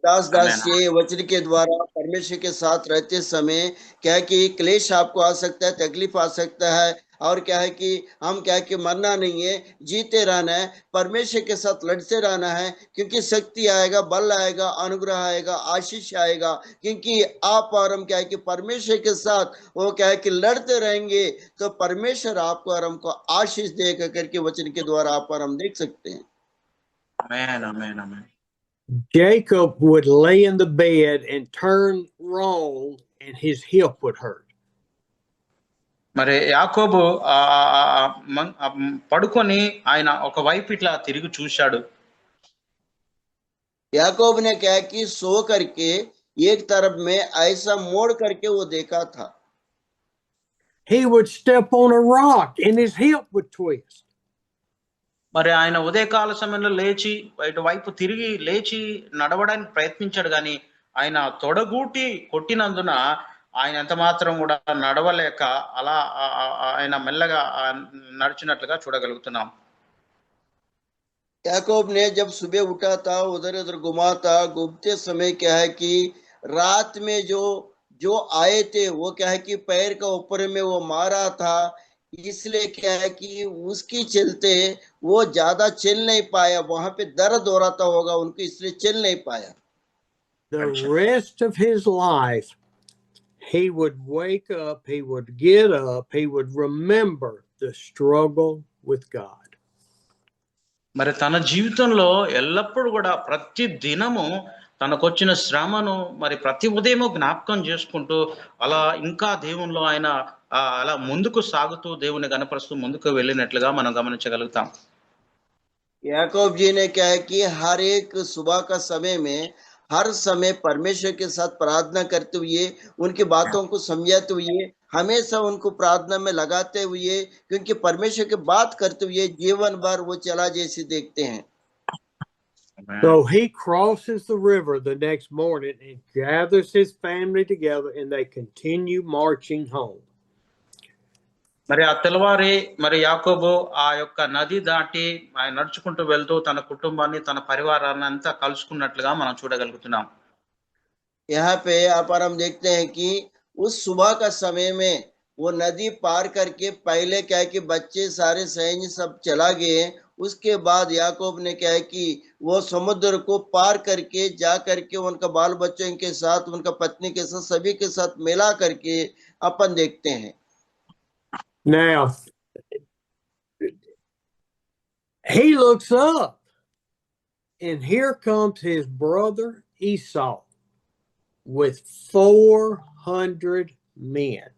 दास ये वचन के द्वारा परमेश्वर के साथ रहते समय क्या है कि क्लेश आपको आ सकता है, तकलीफ आ सकता है, और क्या है कि हम क्या है कि मरना नहीं है, जीते रहना है, परमेश्वर के साथ लड़ते रहना है, क्योंकि शक्ति आएगा, बल आएगा, अनुग्रह आएगा, आशीष आएगा, क्योंकि आप और हम क्या है कि परमेश्वर के साथ वो क्या है कि लड़ते रहेंगे तो परमेश्वर आपको और हमको आशीष देगा करके वचन के द्वारा आप और हम देख सकते हैं। आमेन, आमेन, आमेन. Jacob would lay in the bed and turn wrong and his hip would hurt. మరి యాకోబు పడుకొని ఆయన ఒక వైపు ఇట్లా తిరిగి చూశాడు. याकूब ने क्या कि सो करके एक तरफ में ऐसा मोड़ करके वो देखा था। He would step on a rock and his hip would twist. మరి ఆయన ఉదయకాల సమయంలో లేచి వైపు తిరిగి లేచి నడవడానికి ప్రయత్నించాడు, కానీ ఆయన తొడగూటి కొట్టినందున ఆయన ఎంత మాత్రం కూడా నడవలేక అలా ఆయన మెల్లగా నడిచినట్లుగా చూడగలుగుతున్నాం. याकूब ने जब सुबह उठा था, उधर उधर घुमा था, घूमते समय क्या है कि रात में जो आए थे वो क्या है कि पैर का ऊपर में वो मारा था, इसलिए क्या है कि उसकी चलते वो ज्यादा चल नहीं पाया, वहां पे दर्द हो रहा था होगा उनको, इसलिए चल नहीं पाया. The rest of his life he would wake up, he would get up, he would remember the struggle with God. మరి తన జీవితంలో ఎల్లప్పుడూ కూడా ప్రతి దినము తనకొచ్చిన శ్రమను మరి ప్రతి ఉదయము జ్ఞాపకం చేసుకుంటూ అలా ఇంకా దేవునిలో ఆయన అలా ముందుకు సాగుతూ దేవుని గణపరుస్తూ ముందుకు వెళ్ళినట్లుగా మనం గమనించగలుగుతాం. याकूब जी ने क्या है कि हर एक सुबह का समय में हर समय परमेश्वर के साथ प्रार्थना करते हुए, उनकी बातों को समझाते हुए, हमेशा उनको प्रार्थना में लगाते हुए, क्योंकि परमेश्वर की बात करते हुए जीवन भर वो चला जैसे देखते हैं. So he crosses the river the next morning and gathers his family together and they continue marching home. మరి ఆ తెల్లవారి మరి యాకోబు ఆ యొక్క నది దాటి ఆయన నడుచుకుంటూ వెళ్తూ తన కుటుంబాన్ని, తన పరివారాన్ని అంతా కలుసుకున్నట్లుగా మనం చూడగలుగుతున్నాం. यहाँ पे आप हम देखते हैं कि उस सुबह का समय में वो नदी पार करके पहले क्या है कि बच्चे सारे सैन्य सब चला गए, उसके बाद याकूब ने क्या है कि वो समुद्र को पार करके जा करके उनका बाल बच्चों के साथ, उनका पत्नी के साथ, सभी के साथ मिला करके अपन देखते हैं. Now he looks up and here comes his brother Esau. with 400 men.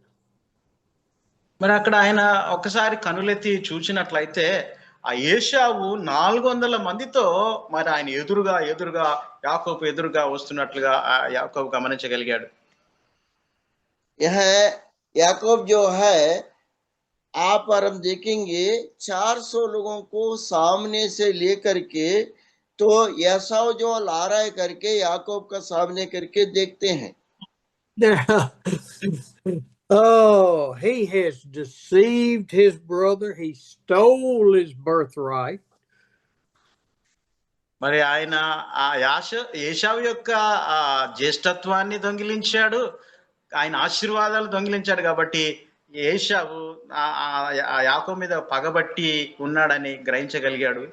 మరి అక్కడ ఆయన ఒకసారి కనులెత్తి చూసినట్లయితే ఆ ఏశావు 400 మందితో మరి ఆయన ఎదురుగా యాకోబు ఎదురుగా వస్తున్నట్లుగా ఆ యాకోబు గమనించగలిగాడు. यह याकूब जो है आप और हम देखेंगे 400 लोगों को सामने से लेकर के तो एसाव जो ला रहा है करके याकूब का सामने करके देखते हैं. Oh, he has deceived his brother. He stole his birthright. మరి ఆయన ఆ ఏశావు యొక్క ఆ జ్యేష్ఠత్వాన్ని దొంగిలించాడు, ఆయన ఆశీర్వాదాలు దొంగిలించాడు. కాబట్టి ఏశావు ఆ యాకోబు మీద పగబట్టి ఉన్నాడని గ్రహించగలిగాడు.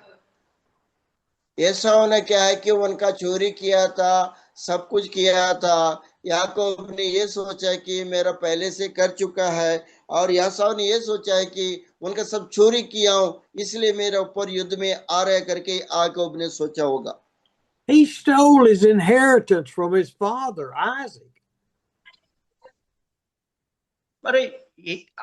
एसाव ने क्या है कि उनका चोरी किया था, सब कुछ किया था. याकूब ने ये सोचा कि मेरा पहले से कर चुका है, और एसाव ने ये सोचा है कि उनका सब चोरी किया हूं, इसलिए मेरे ऊपर युद्ध में आ रहे करके याकूब ने सोचा होगा. He stole his inheritance from his father, Isaac. మరి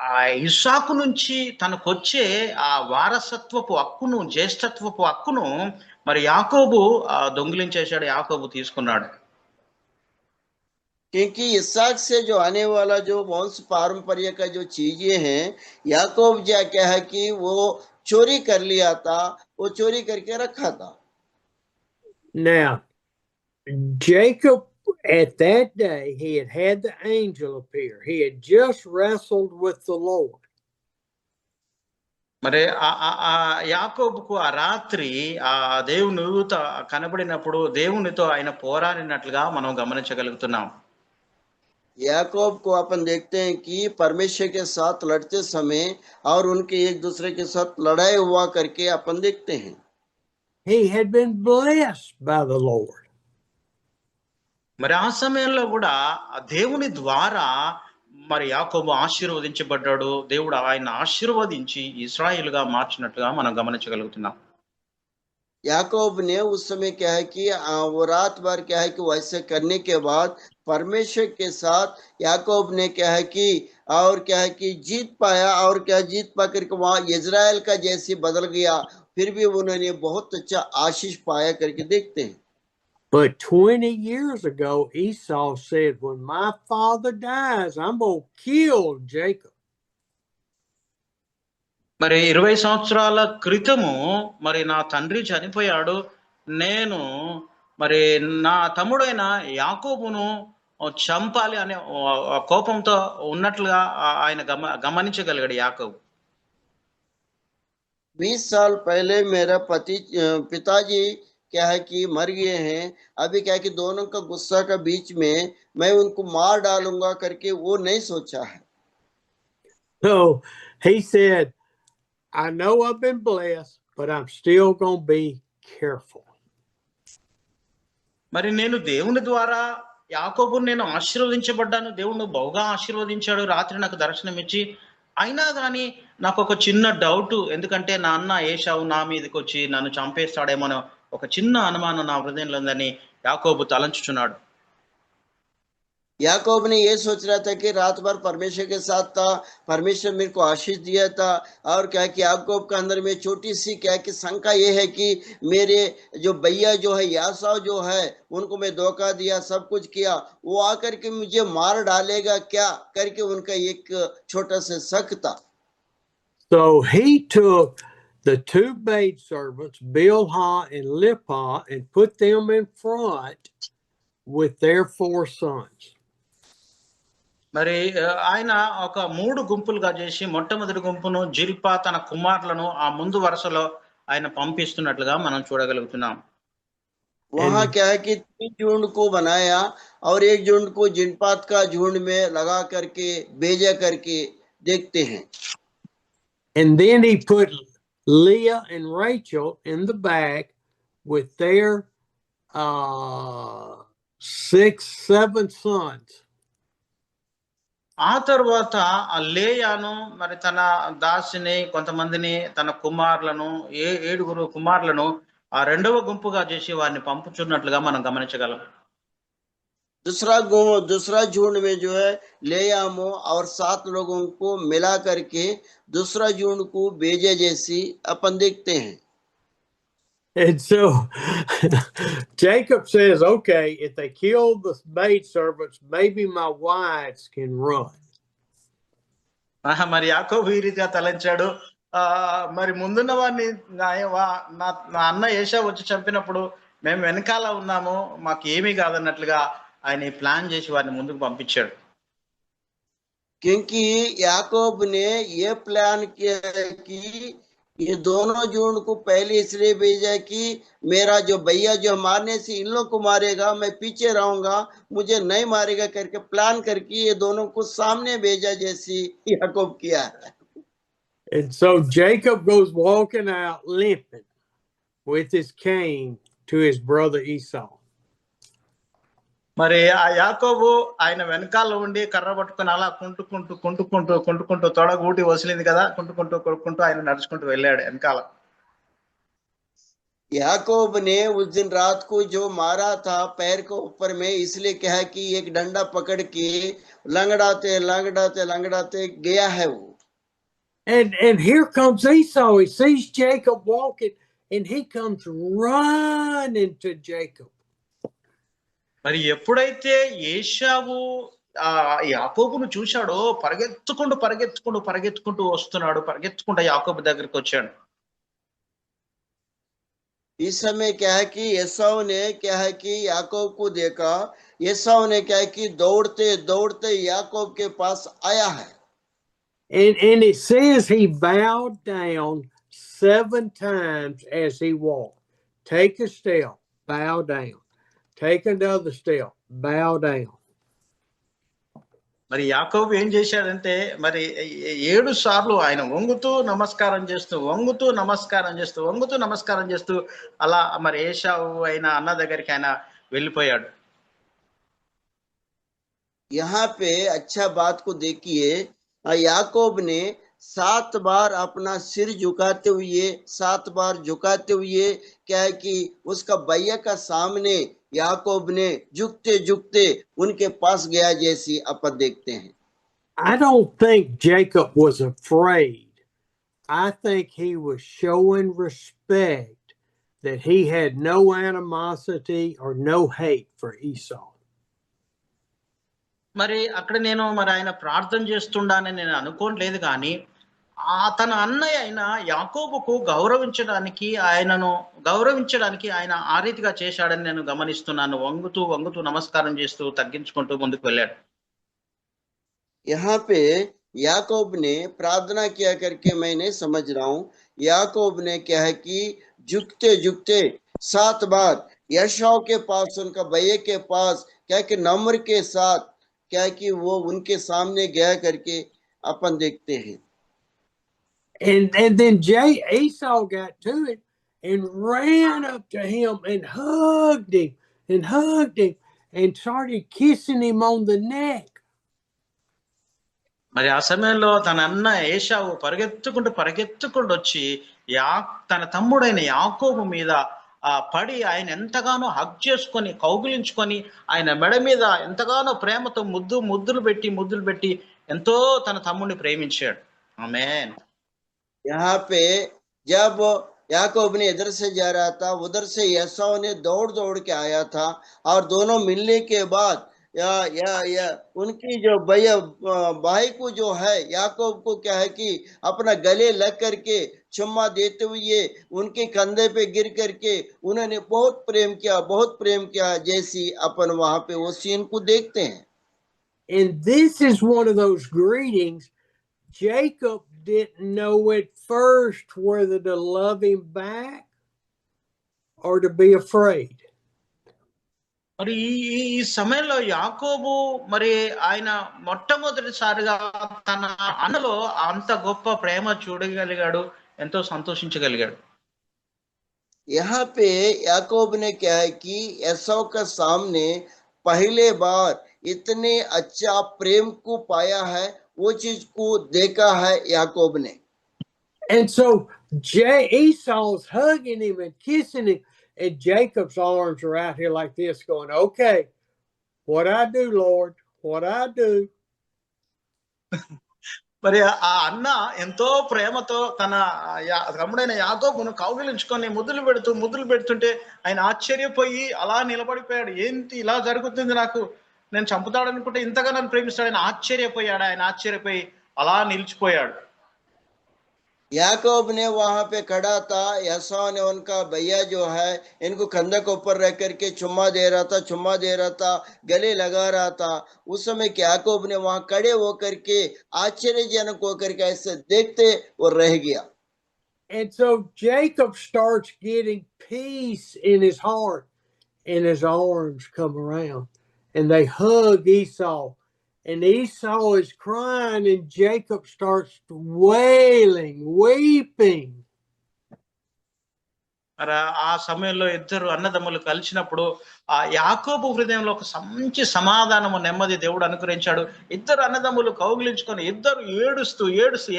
ఆ ఇస్సాకు నుంచి తనకొచ్చే ఆ వారసత్వపు హక్కును, జ్యేష్ఠత్వపు హక్కును మరి యాకోబు దొంగిలించేశాడు, యాకోబు తీసుకున్నాడు. क्योंकि इसहाक से जो आने वाला जो वंश पारंपरिक का जो चीजें हैं याकूब क्या है कि वो चोरी कर लिया था, वो चोरी करके रखा था. Now, Jacob, at that day, he had the angel appear. He had just wrestled with the Lord. మరి ఆ యాకోబుకు ఆ రాత్రి ఆ దేవుని దూత కనబడినప్పుడు దేవునితో ఆయన పోరాడినట్లుగా మనం గమనించగలుగుతున్నాం. याकूब को अपन देखते हैं कि परमेश्वर के साथ लड़ते समय और उनके एक दूसरे के साथ लड़ाई हुआ करके अपन देखते हैं. He had been blessed by the Lord. మరి ఆ సమయంలో కూడా దేవుని ద్వారా మరి యాకోబు ఆశీర్వదించబడ్డాడు. దేవుడు ఆయన ఆశీర్వదించి ఇశ్రాయేలుగా మార్చినట్లుగా మనం గమనించగలుగుతున్నాం. याकूब ने उस समय क्या है कि वो रात भर क्या है कि वैसे करने के बाद परमेश्वर के साथ याकूब ने क्या है कि और क्या है कि जीत पाया, और क्या जीत पा करके वहां इजराइल का जैसे बदल गया, फिर भी उन्होंने बहुत अच्छा आशीष पाया करके देखते हैं. But 20 years ago, Esau said, when my father dies, I'm going to kill Jacob. మరి 20 సంవత్సరాల క్రితము మరి నా తండ్రి చనిపోయాడు, నేను మరి నా తమ్ముడైన యాకోబును చంపాలి అనే కోపంతో ఉన్నట్లుగా ఆయన గమనించగలిగాడు యాకోబు. 20 साल पहले मेरा पिताजी क्या है कि मर गए हैं, अभी क्या है कि दोनों का गुस्सा का बीच में मैं उनको मार डालूंगा करके वो नहीं सोचा है. So he said, I know I've been blessed, but I'm still going to be careful. మరి నేను దేవుని ద్వారా యాకోబును నేను ఆశీర్వదించబడ్డాను, దేవుడు బహుగా ఆశీర్వదించాడు, రాత్రి నాకు దర్శనం ఇచ్చి. అయినా కానీ నాకు ఒక చిన్న డౌట్, ఎందుకంటే నా అన్న ఏశావు నా మీదకి వచ్చి నన్ను చంపేస్తాడేమో ఒక చిన్న అనుమానం నా హృదయంలో ఉందని యాకోబు తలంచుచున్నాడు. याकूब ने ये सोच रहा था कि रात भर परमेश्वर के साथ था, परमेश्वर मेरे को आशीष दिया था, और क्या कि याकूब का अंदर में छोटी सी क्या कि शंका ये है कि मेरे जो भैया जो है यासाव जो है उनको मैं धोखा दिया, सब कुछ किया, वो आकर के मुझे मार डालेगा क्या करके उनका एक छोटा सा शक था. So he took the two maid servants, Bilhah and Lippah, and put them in front with their 4 sons. మరి ఆయన ఒక 3 గుంపులుగా చేసి మొట్టమొదటి గుంపును జిల్పా తన కుమారులను ఆ ముందు వరుసలో ఆయన పంపిస్తున్నట్లుగా మనం చూడగలుగుతున్నాం. वहां क्या है कि 3 झुंड को बनाया और एक झुंड को जिनपात का झुंड में लगा करके भेजा करके देखते हैं. And then he put Leah and Rachel in the back with their 6-7 sons. ఆ తర్వాత ఆ లేయాను మరి తన దాసిని కొంతమందిని తన కుమారులను 7 కుమారులను ఆ రెండవ గుంపుగా చేసి వారిని పంపుచున్నట్లుగా మనం గమనించగలం. दूसरा झुंड में जो है लेयामो और 7 लोगों को मिला करके दूसरा झुंड को भेजे जैसी अपन देखते हैं. And so Jacob says, okay, if they kill the maidservants, maybe my wives can run. మరి యాకోబు ఈ రీతిగా తలంచాడు. మరి ముందున్న వాడిని నా అన్న ఏషా వచ్చి చంపినప్పుడు మేము వెనకాల ఉన్నాము, మాకు ఏమీ కాదన్నట్లుగా ఆయన ప్లాన్ చేసి వారిని ముందుకు పంపించాడు. क्योंकि याकूब ने ये प्लान किया कि ये दोनों झुंड को पहले इसलिए भेजा कि मेरा जो भैया जो मारने से इन लोग को मारेगा, मैं पीछे रहूंगा, मुझे नहीं मारेगा करके प्लान करके ये दोनों को सामने भेजा जैसी याकूब किया. And so Jacob goes walking out limping with his cane to his brother Esau. మరి ఆ యాకోబు ఆయన వెనకాల ఉండి కర్ర పట్టుకుని అలా కుంటుకుంటూ తొడగూటి వసిలింది కదా, కుంటుకుంటూ ఆయన నడుచుకుంటూ వెళ్ళాడు వెనకాల. याकूब ने उस दिन रात को जो मारा था पैर को ऊपर में, इसलिए कहा कि एक डंडा पकड़ के लंगड़ाते गया है वो. And here comes Esau. He sees Jacob walking and he comes running to Jacob. మరి ఎప్పుడైతే ఏశావు యాకోబును చూశాడో పరిగెత్తుకుంటూ వస్తున్నాడు, పరిగెత్తుకుంటూ యాకోబు దగ్గరికి వచ్చాడు. इस समय क्या है कि एसाव ने क्या है कि याकूब को देखा, एसाव ने क्या है कि दौड़ते याकूब के पास आया है. And it says he bowed down 7 times as he walked. Take a step, bow down. Take another step, bow down. మరి యాకోబు ఏం చేశాడంటే మరి 7 సార్లు ఆయన వంగుతూ నమస్కారం చేస్తూ అలా మరి ఏశావు అయిన అన్న దగ్గరికి ఆయన వెళ్ళిపోయాడు. यहाँ पे अच्छा बात को देखिए, याकूब ने 7 बार अपना सिर झुकाते हुए क्या है कि उसका भैया का सामने याकूब ने झुकते उनके पास गया जैसी अपन देखते हैं. I don't think Jacob was afraid. I think he was showing respect, that he had no animosity or no hate for Esau. మరి అక్కడ నేను ఆయన ప్రార్థన చేస్తుండానని నేను అనుకోవట్లేదు, కానీ తన అన్నయ్య అయిన యాకోబుకు గౌరవించడానికి ఆయన ఆ రీతిగా చేశాడని నేను గమనిస్తున్నాను. వంగుతూ నమస్కారం చేస్తూ తగ్గించుకుంటూ ముందుకు వెళ్ళాడు. यहाँ पे याकूब ने प्रार्थना किया करके मैं नहीं समझ रहा हूँ. याकूब ने क्या है कि झुकते 7 बार एसाव के पास, उनका भैया के पास क्या कि नम्र के साथ क्या कि वो उनके सामने गया करके अपन देखते हैं. And then Esau got to it and ran up to him and hugged him and started kissing him on the neck. మరి ఆ సమయంలో తన అన్న ఏశావు పరిగెత్తుకుంటూ వచ్చి తన తమ్ముడైన యాకోబు మీద పడి ఆయన ఎంతగానో హగ్ చేసుకొని కౌగిలించుకొని ఆయన మెడ మీద ఎంతగానో ప్రేమతో ముద్దులు పెట్టి ఎంతో తన తమ్ముడిని ప్రేమించాడు. ఆమేన్. यहाँ पे जब याकूब ने इधर से जा रहा था, उधर से एसाव ने दौड़ के आया था, और दोनों मिलने के बाद या उनकी जो भाई को जो है याकूब को क्या है कि अपना गले लग करके चुम्मा देते हुए उनके कंधे पे गिर करके उन्होंने बहुत प्रेम किया जैसी अपन वहां पे वो सीन को देखते हैं. And this is one of those greetings Jacob didn't know at first whether to love him back or to be afraid. మరి ఈ సమయంలో యాకోబు మరి ఆయన మొట్టమొదటిసారిగా తన అన్నలో అంత గొప్ప ప్రేమ చూడగలిగాడు, ఎంతో సంతోషించగలిగాడు. यहाँ पे याकूब ने क्या है कि एसाव के सामने पहले बार इतने अच्छा प्रेम को पाया है, वो चीज को देखा है याकूब ने. And so Esau's hugging him and kissing him, and Jacob's arms are out here like this going, okay, What I do, Lord? What I do? మరి ఆ అన్న ఎంతో ప్రేమతో తన తమ్ముడైన యాకోబును కౌగిలించుకొని ముద్దులు పెడుతుంటే ఆయన ఆశ్చర్యపోయి అలా నిలబడిపోయాడు. ఏంటి ఇలా జరుగుతుంది, నాకు నేను చంపుతాడనుకుంటే ఇంతగా నన్ను ప్రేమిస్తాడు. ఆయన ఆశ్చర్యపోయి అలా నిలిచిపోయాడు. याकूब ने वहां पे खड़ा था, एसाव ने उनका भैया जो है इनको कंधे के ऊपर रह करके चुम्मा दे रहा था, गले लगा रहा था। उस समय याकूब ने वहां खड़े होकर के आश्चर्यजनक होकर के ऐसे देखते और रह गया। And so Jacob starts getting peace in his heart, and his arms come around and they hug Esau. And Esau is crying, and Jacob starts wailing, weeping. ఆ సమయంలో ఇద్దరు అన్నదమ్ములు కలిసినప్పుడు ఆ యాకోబు హృదయంలో ఒక మంచి సమాధానము, నెమ్మది దేవుడు అనుగ్రహించాడు. ఇద్దరు అన్నదమ్ములు కౌగిలించుకొని ఇద్దరు ఏడుస్తూ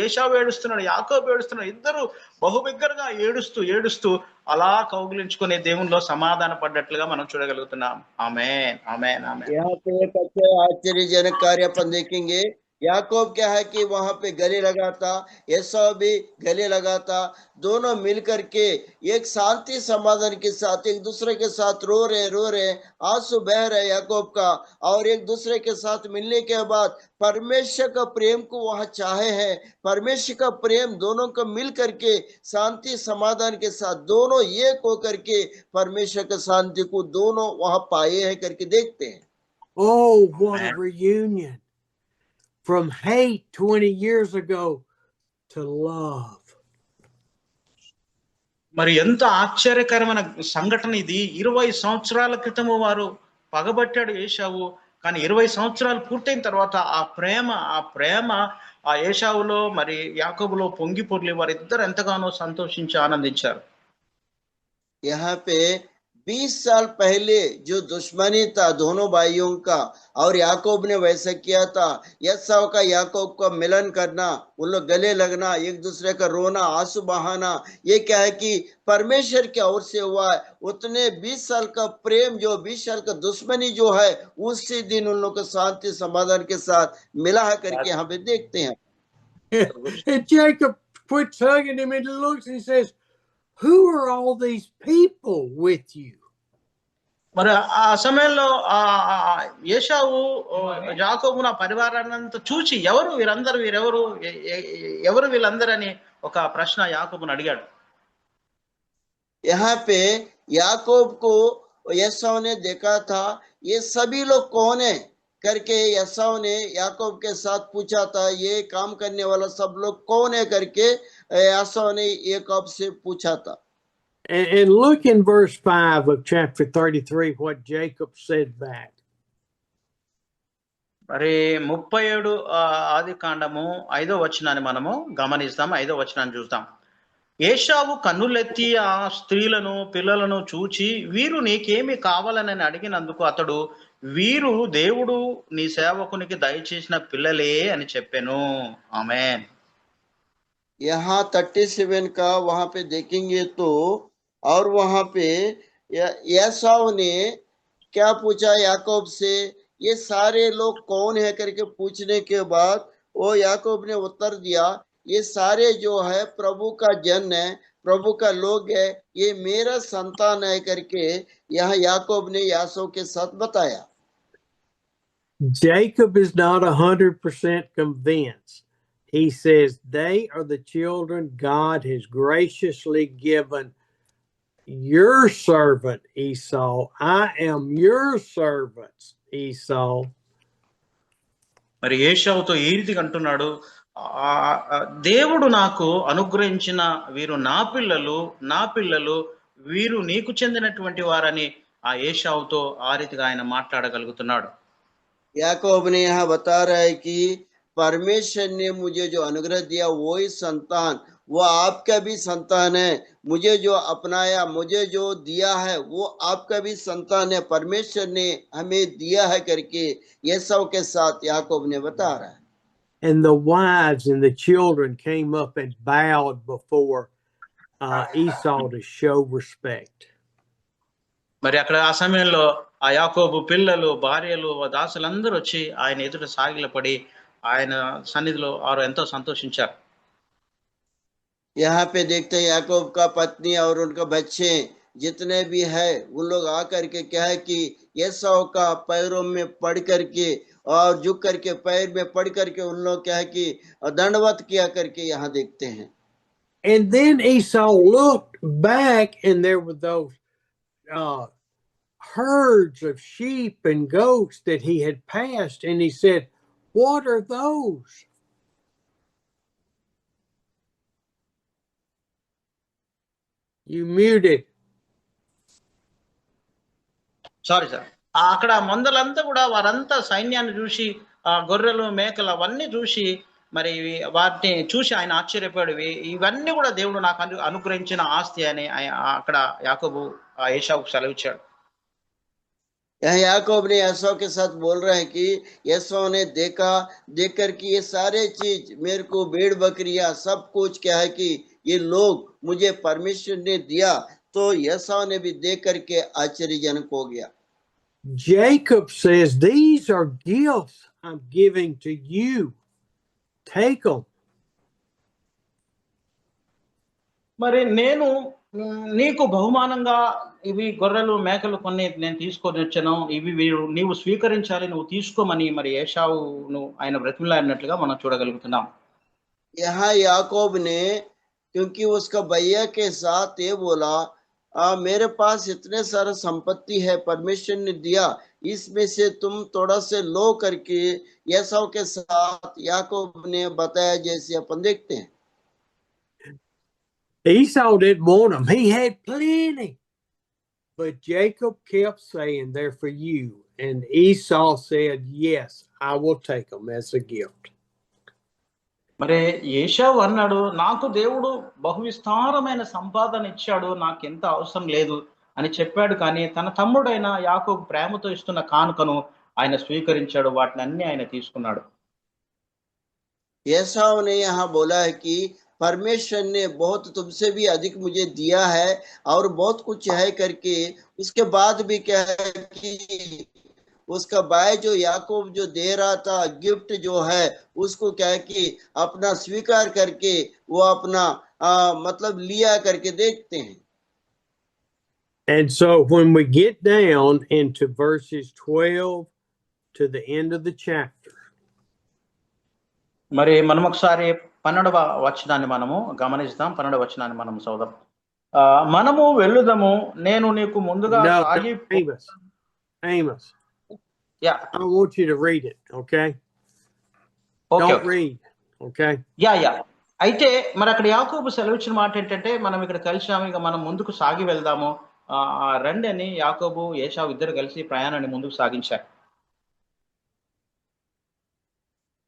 ఏశావు ఏడుస్తున్నాడు, యాకోబు ఏడుస్తున్నాడు. ఇద్దరు బహుబిగ్గరగా ఏడుస్తూ అలా కౌగిలించుకొని దేవునిలో సమాధాన పడ్డట్లుగా మనం చూడగలుగుతున్నాం. ఆమేన్, ఆమేన్, ఆమేన్. यहाँ पे एक अच्छा आश्चर्यजनक कार्य अपन देखेंगे। याकूब क्या है कि वहां पे गले लगा था, एसाव भी गले लगा था। दोनों मिलकर के एक शांति समाधान के साथ एक दूसरे के साथ रो रहे आंसू बह रहे याकूब का, और एक दूसरे के साथ मिलने के बाद परमेश्वर का प्रेम को वहां चाहे हैं। परमेश्वर का प्रेम दोनों को मिल करके शांति समाधान के साथ दोनों एक होकर के परमेश्वर का शांति को दोनों वहां पाए हैं करके देखते हैं। Oh, what a reunion. From hate 20 years ago to love. మరి ఎంత ఆశ్చర్యకరమైన సంఘటన ఇది. 20 సంవత్సరాల క్రితము వారు పగబట్టాడు ఏశావు, కానీ 20 సంవత్సరాలు పూర్తయిన తర్వాత ఆ ప్రేమ ఆ ఏశావులో మరి యాకోబులో పొంగి పొర్లి వారిద్దరు ఎంతగానో సంతోషించి ఆనందించారు. यहाँ पे 20 साल पहले जो दुश्मनी था दोनों भाइयों का, और याकूब ने वैसा किया था। एसाव का याकूब का मिलन करना, उन लोग गले लगना, एक दूसरे का रोना, आंसू बहाना, ये क्या है कि परमेश्वर की ओर से हुआ है। उतने 20 साल का प्रेम, जो 20 साल का दुश्मनी जो है, उसी दिन उन लोग को शांति समाधान के साथ मिला है करके यहाँ पे देखते हैं। And Jacob quits hugging him and looks and he says, who are all these people with you? మరి ఆ సమయంలో ఆ ఏశావు యాకోబున పరివారాన్నంతా చూచి ఎవరు వీళ్ళందరని ఒక ప్రశ్న యాకోబును అడిగాడు. यहाँ पे याकूब को एसाव ने देखा था, ये सभी लोग कौन है करके एसाव ने याकूब के साथ पूछा था, ये काम करने वाला सब लोग कौन है करके एसाव ने याकूब से पूछा था। And look in verse 5 of chapter 33 what Jacob said back. మరి 37 ఆది కాండము 5వ వచనాన్ని మనము గమనిస్తాం. 5వ వచనాన్ని చూద్దాం. ఏశావు కన్నులెత్తి ఆ స్త్రీలను పిల్లలను చూచి, వీరు నీకేమి కావాలని అడిగినందుకు అతడు, వీరు దేవుడు నీ సేవకునికి దయచేసిన పిల్లలే అని చెప్పెను. ఆమేన్. यहाँ 37 का वहां पे देखेंगे तो, और वहां पे एसाव ने क्या पूछा याकूब से, ये सारे लोग कौन है करके पूछने के बाद वो याकूब ने उत्तर दिया, ये सारे जो है प्रभु का जन है, प्रभु का लोग है, ये मेरा संतान है करके यहाँ याकूब ने यासोव के साथ बताया। Jacob is not 100% convinced. He says they are the children God has graciously given your servant Esau. I am your servant Esau. మరి ఏశావుతో ఈ రీతిగా అంటున్నాడు, దేవుడు నాకు అనుగ్రహించిన వీరు నా పిల్లలు, వీరు నీకు చెందినటువంటి వారని ఆ ఏశావుతో ఆ రీతిగా ఆయన మాట్లాడగలుగుతున్నాడు. याकूब ने यहाँ बता रहा है कि परमेश्वर ने मुझे जो अनुग्रह दिया वही संतान, वो आपका भी संतान है। मुझे जो अपनाया, मुझे जो दिया है वो आपका भी संतान है, परमेश्वर ने हमें दिया है करके ये सब के साथ याकूब ने बता रहा है। And the wives and the children came up and bowed before Esau to show respect. మరి అక్కడ ఆ సమయంలో ఆ యాకోబు పిల్లలు, భార్యలు, దాసులందరూ వచ్చి ఆయన ఎదుట సాగిలపడి ఆయన సన్నిధిలో వారు ఎంతో సంతోషించారు. यहाँ पे देखते हैं याकूब का पत्नी और उनका बच्चे जितने भी है उन लोग आकर के क्या है कि एसाव का पैरों में पड़ करके और झुक करके पैर में पड़ करके उन लोग क्या है कि दंडवत किया करके यहाँ देखते हैं. And then Esau looked back, and there were those herds of sheep and goats that he had passed, and he said, "What are those?" You muted. Sorry sir. అక్కడ మందలంతా కూడా వారంతా సైన్యాన్ని చూసి ఆ గొర్రెలు, మేకలు అవన్నీ చూసి మరి వాటిని చూసి ఆయన ఆశ్చర్యపోయాడు. ఇవన్నీ కూడా దేవుడు నాకు అనుగ్రహించిన ఆస్తి అని అక్కడ యాకోబు ఏశావుకు సెలవిచ్చాడు. यहाँ याकूब ने एसाव के साथ बोल रहे हैं कि एसाव ने देखा, देख कर कि ये सारे चीज मेरे को भेड़ बकरियां सब कुछ क्या है कि ये लोग मुझे परमेश्वर ने दिया, तो एसाव ने भी देख करके आश्चर्यजनक हो गया. Jacob says, "These are gifts I'm giving to you. Take them." మరి నేను నీకు బహుమానంగా ఇవి గొర్రెలు, మేకలు కొన్ని నేను తీసుకొని వచ్చాను, ఇవి నీవు స్వీకరించాలి, నువ్వు తీసుకోమని మరి ఏశావును ఆయన బ్రతిమలాడినట్లుగా మనం చూడగలుగుతున్నాం. यहाँ याकूब ने क्योंकि उसका भैया के साथ ये बोला, मेरे पास इतने सारा संपत्ति है परमेश्वर ने दिया, इसमें से तुम थोड़ा से लो करके एसाव के साथ याकूब ने बताया, जैसे अपन देखते हैं. Esau didn't want them. He had plenty. But Jacob kept saying, "They're for you." And Esau said, "Yes, I will take them as a gift." మరి ఏశావు అన్నాడు, నాకు దేవుడు బహువిస్తారమైన సంపాదన ఇచ్చాడు, నాకు ఎంత అవసరం లేదు అని చెప్పాడు. కానీ తన తమ్ముడైన యాకోబు ప్రేమతో ఇస్తున్న కానుకను ఆయన స్వీకరించాడు, వాటిని అన్ని ఆయన తీసుకున్నాడు. एसाव ने यहाँ बोला है कि परमेश्वर ने बहुत तुमसे भी अधिक मुझे दिया है और बहुत कुछ है करके, उसके बाद भी क्या है कि उसका भाई जो याकूब जो दे रहा था गिफ्ट जो है, उसको क्या है कि अपना स्वीकार करके वो अपना मतलब लिया करके देखते हैं. And so when we get down into verses 12 to the end of the chapter, మరి మనం ఒకసారి 12వ వచనాన్ని మనము గమనిస్తాం. 12వ వచనాన్ని మనం చదువుదాం. మనము వెళ్ళుదము, నేను నీకు ముందుగా సాగి. Amos. Yeah. I want you to read it, okay? Don't read, okay? Yeah. అయితే మరి అక్కడ యాకోబు సెలవిచ్చిన మాట ఏంటంటే, మనం ఇక్కడ కలిసాము, ఇక మనం ముందుకు సాగి వెళ్దాము రండి అని యాకోబు, ఏశావు ఇద్దరు కలిసి ప్రయాణాన్ని ముందుకు సాగించారు.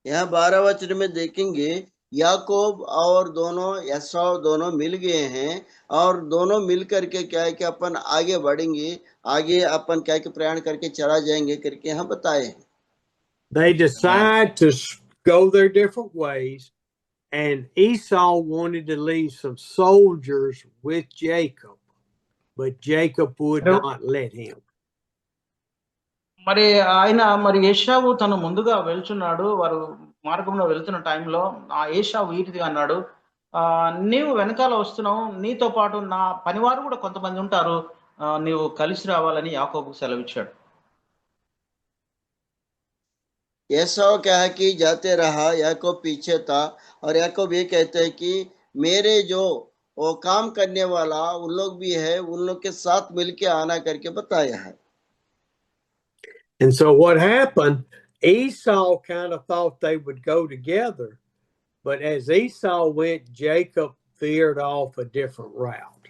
यहाँ 12 वचन में देखेंगे याकूब और दोनों एसाव दोनों मिल गए हैं और दोनों मिल करके क्या है कि अपन आगे बढ़ेंगे, आगे अपन क्या है कि प्रयाण करके चला जाएंगे करके यहाँ बताए हैं. They decide to go their different ways, and Esau wanted to leave some soldiers with Jacob, but Jacob would not let him. మరి ఆయన మరి ఏశావు తను ముందుగా వెళ్తున్నాడు, వారు మార్గంలో వెళ్తున్న టైంలో ఆ ఏశావు వీటిది అన్నాడు, నీవు వెనకాల వస్తున్నావు, నీతో పాటు నా పనివారు కూడా కొంతమంది ఉంటారు, నీవు కలిసి రావాలని యాకోబుకు సెలవిచ్చాడు. एसाव क्या है कि जाते रहा, याकूब पीछे था, और याकूब ये कहते हैं कि मेरे जो वो काम करने वाला उन लोग भी है, उन लोग के साथ मिलके आना करके बताया है. And so what happened, Esau kind of thought they would go together, but as Esau went, Jacob veered off a different route.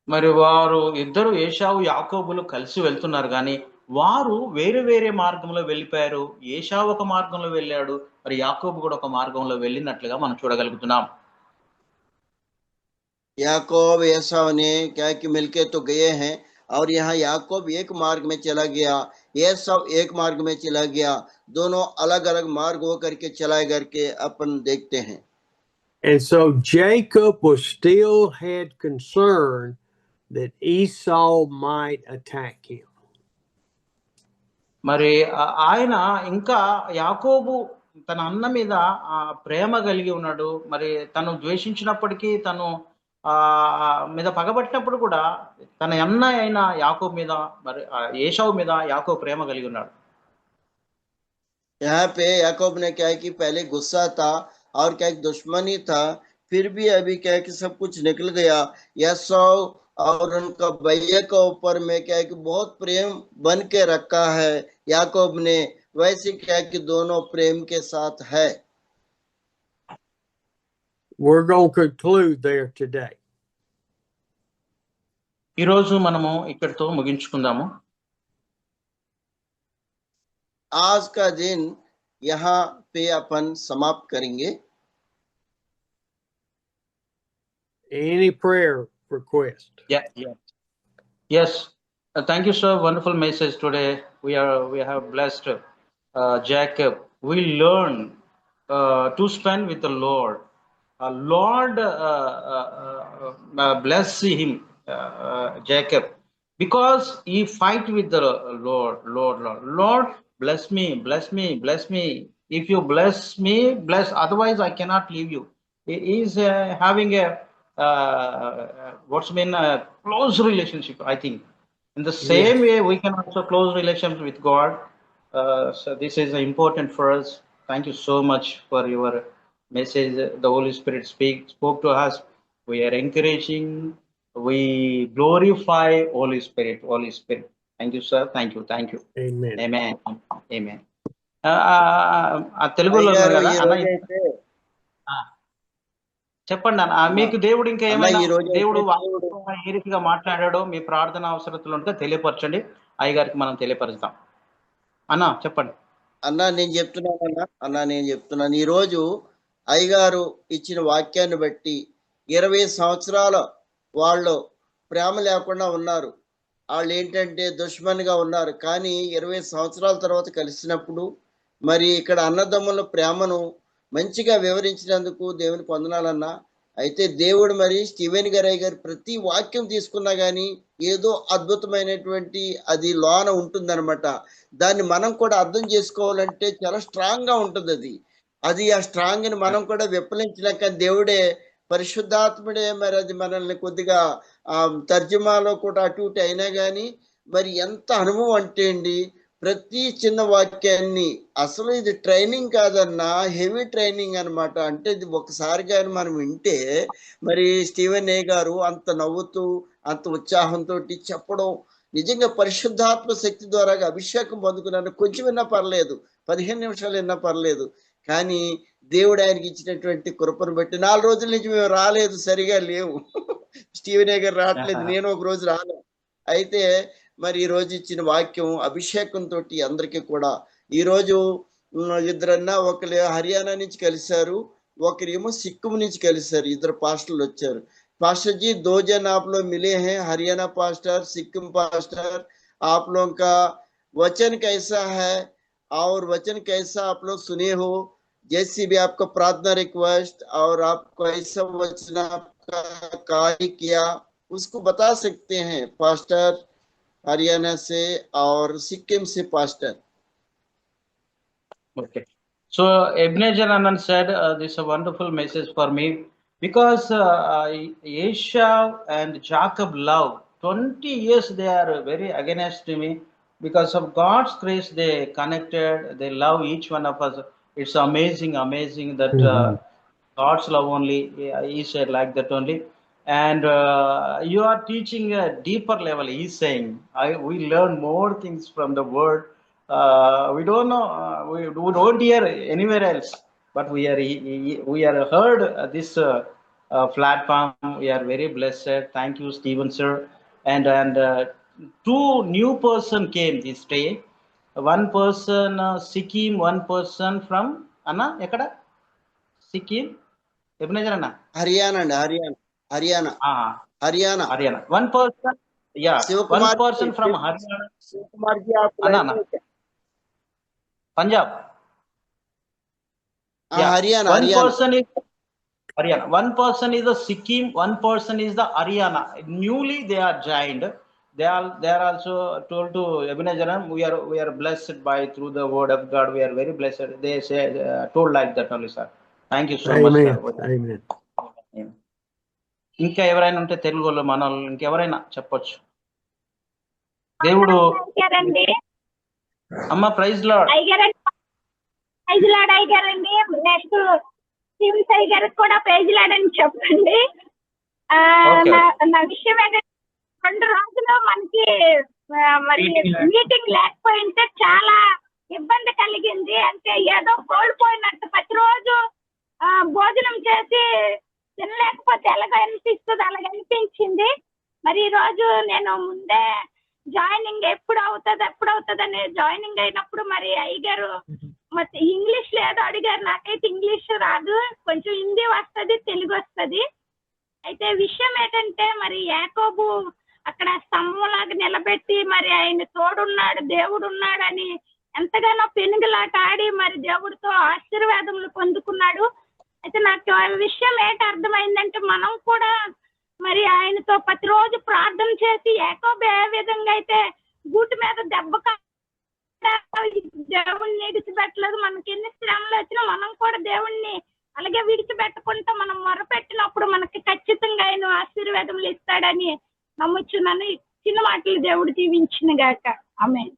మరి వారు ఇద్దరు ఏశావు యాకోబులు కలిసి వెళ్తున్నారు, కానీ వారు వేరే వేరే మార్గంలో వెళ్ళిపోయారు. ఏశావు ఒక మార్గంలో వెళ్ళాడు, మరి యాకోబు కూడా ఒక మార్గంలో వెళ్ళినట్లుగా మనం చూడగలుగుతున్నాం. याकूब एसाव ने क्या कि मिलके तो गए हैं, और यहाँ याकूब एक मार्ग में चला गया, एसाव एक मार्ग में चला गया, दोनों अलग अलग मार्ग हो करके चलाए करके अपन देखते हैं. And so Jacob was still had concern that Esau might attack him. మరి ఆయన ఇంకా యాకోబు తన అన్న మీద ప్రేమ కలిగి ఉన్నాడు. మరి తను ద్వేషించినప్పటికీ తను మీద పగబట్టినప్పుడు కూడా తన అన్న అయిన యాకోబు మీద మరి ఏశావు మీద యాకోబు ప్రేమ కలిగి ఉన్నాడు. यहाँ पे याकूब ने क्या है कि पहले गुस्सा था और क्या दुश्मनी था, फिर भी अभी क्या है कि सब कुछ निकल गया। एसाव और उनका भैया के ऊपर में क्या है कि बहुत प्रेम बन के रखा है याकूब ने, वैसे क्या है कि दोनों प्रेम के साथ है। We're going to conclude there today. ఈ రోజు మనము ఇక్కడితో ముగించుకుందాము. आज का दिन यहाँ पे अपन समाप्त करेंगे. Any prayer request? Yes. Thank you, sir. Wonderful message today. We have blessed Jacob. We learn to spend with the Lord. Lord bless him, Jacob, because he fight with the Lord. Bless me. If you bless me, bless. Otherwise, I cannot leave you. He is having a close relationship, I think. In the same way, we can also close relations with God. So this is important for us. Thank you so much for your message. The Holy Spirit spoke to us. We are encouraging. We glorify Holy Spirit. Thank you, sir. Thank you. Amen. తెలుగులో చెప్పండి అన్న, మీకు దేవుడు ఇంకా ఏమైనా దేవుడు ఏ రీతిగా మాట్లాడాడో మీ ప్రార్థన అవసరతలు ఉంటే తెలియపరచండి, అయ్యగారికి మనం తెలియపరుస్తాం. అన్న చెప్పండి. నేను చెప్తున్నాను ఈ రోజు అయ్యగారు ఇచ్చిన వాక్యాన్ని బట్టి 20 సంవత్సరాల వాళ్ళు ప్రేమ లేకుండా ఉన్నారు. వాళ్ళు ఏంటంటే దుష్మన్గా ఉన్నారు. కానీ 20 సంవత్సరాల తర్వాత కలిసినప్పుడు మరి ఇక్కడ అన్నదమ్ముల ప్రేమను మంచిగా వివరించినందుకు దేవునికి వందనాలన్నా. అయితే దేవుడు మరి స్టీవెన్ గారు ప్రతి వాక్యం తీసుకున్నా కానీ ఏదో అద్భుతమైనటువంటి అది లోన ఉంటుందన్నమాట. దాన్ని మనం కూడా అర్థం చేసుకోవాలంటే చాలా స్ట్రాంగ్గా ఉంటుంది. అది ఆ స్ట్రాంగ్ని మనం కూడా విప్పలించినాక దేవుడే పరిశుద్ధాత్ముడే మరి అది మనల్ని కొద్దిగా తర్జుమాలో కూడా అటు ఇటు అయినా కానీ మరి ఎంత అనుభవం అంటే అండి, ప్రతి చిన్న వాక్యాన్ని అసలు ఇది ట్రైనింగ్ కాదన్నా, హెవీ ట్రైనింగ్ అనమాట. అంటే ఇది ఒకసారి కానీ మనం వింటే మరి స్టీవెన్ ఏ గారు అంత నవ్వుతూ అంత ఉత్సాహంతో చెప్పడం నిజంగా పరిశుద్ధాత్మ శక్తి ద్వారా అభిషేకం పొందుకున్నాను. కొంచెం విన్నా పర్లేదు, 15 నిమిషాలు విన్నా పర్లేదు, కానీ దేవుడు ఆయనకి ఇచ్చినటువంటి కృపను బట్టి 4 రోజుల నుంచి మేము రాలేదు, సరిగా లేవు. స్టీవెన్ ఏ గారు రావట్లేదు, నేను ఒక రోజు రాలేదు. అయితే మరి ఈ రోజు ఇచ్చిన వాక్యం అభిషేకంతో అందరికీ కూడా ఈరోజు ఇద్దరన్నా ఒకరు హర్యానా నుంచి కలిశారు, ఒకరేమో సిక్కిం నుంచి కలిశారు. ఇద్దరు పాస్టర్లు వచ్చారు. पास्टर जी 2 जन आप लोग मिले हैं, हरियाणा पास्टर, सिक्किम पास्टर। आप लोगों का वचन कैसा है और वचन कैसा आप लोग सुने हो, जैसी भी आपका प्रार्थना रिक्वेस्ट और आपको ऐसा वचन आपका कार्य किया उसको बता सकते हैं पास्टर हरियाणा से और सिक्किम से pastor. Okay, so Ebenezer Anand said this is a wonderful message for me. Because Esau and Jacob love 20 years, they are very against me. Because of God's grace, they connected. They love each one of us. It's amazing that God's love only. He said like that only. And you are teaching a deeper level. He's saying we learn more things from the word. We don't know. We don't hear anywhere else. But we are heard this platform. We are very blessed. Thank you, Stephen sir. And 2 new person came this day. One person Sikkim, one person from Anna ekada Sikkim, Ebenezer Anna, Haryana. One person, yeah, one person from Haryana. Shivkumar ji आप Anna. Punjab. Yeah. Haryana. One person is the Sikkim, one person is the Haryana. Newly they are joined. they are also told to Ebenezer, we are blessed by through the word of God. We are very blessed. They say told like that only, sir. Thank you so much, sir. Amen. ఇంకా ఎవరైనా ఉంటే తెలుగులో మన వాళ్ళు ఇంకెవరైనా చెప్పొచ్చు. దేవుడు అమ్మ ప్రైజ్ లార్డ్ అయ్యారండి. నెక్స్ట్ స్టీవెన్స్ అయ్యారు కూడా ప్రైజ్ లార్డ్ అని చెప్పండి. నా విషయం ఏంటంటే 2 రోజులు మనకి మరి మీటింగ్ లేకపోయింటే చాలా ఇబ్బంది కలిగింది. అంటే ఏదో కోల్పోయినట్టు ప్రతిరోజు భోజనం చేసి తినలేకపోతే ఎలాగ అనిపిస్తుంది, అలాగ అనిపించింది. మరి ఈ రోజు నేను ముందే జాయినింగ్ ఎప్పుడు అవుతుంది అని జాయినింగ్ అయినప్పుడు మరి అయ్యగారు మరి ఇంగ్లీష్ లో ఏదో అడిగారు. నాకైతే ఇంగ్లీష్ రాదు, కొంచెం హిందీ వస్తుంది, తెలుగు వస్తుంది. అయితే విషయం ఏంటంటే మరి యాకోబు అక్కడ స్తంభంలాగా నిలబెట్టి మరి ఆయన తోడున్నాడు, దేవుడు ఉన్నాడని ఎంతగానో పెనుగులాట ఆడి మరి దేవుడితో ఆశీర్వాదములు పొందుకున్నాడు. అయితే నాకు ఆ విషయం ఏంటి అర్థమైందంటే మనం కూడా మరి ఆయనతో ప్రతిరోజు ప్రార్థన చేసి యాకోబు ఏ విధంగా అయితే గూటి మీద దెబ్బ దేవుణ్ణి విడిచిపెట్టలేదు. మనకి ఎన్ని శ్రమలు వచ్చినా మనం కూడా దేవుణ్ణి అలాగే విడిచిపెట్టకుండా మనం మొరపెట్టినప్పుడు మనకి ఖచ్చితంగా ఆయన ఆశీర్వాదములు ఇస్తాడని నమ్ముచున్నాను. చిన్న మాటలు దేవుడు దీవించిన గాక. ఆమేన్.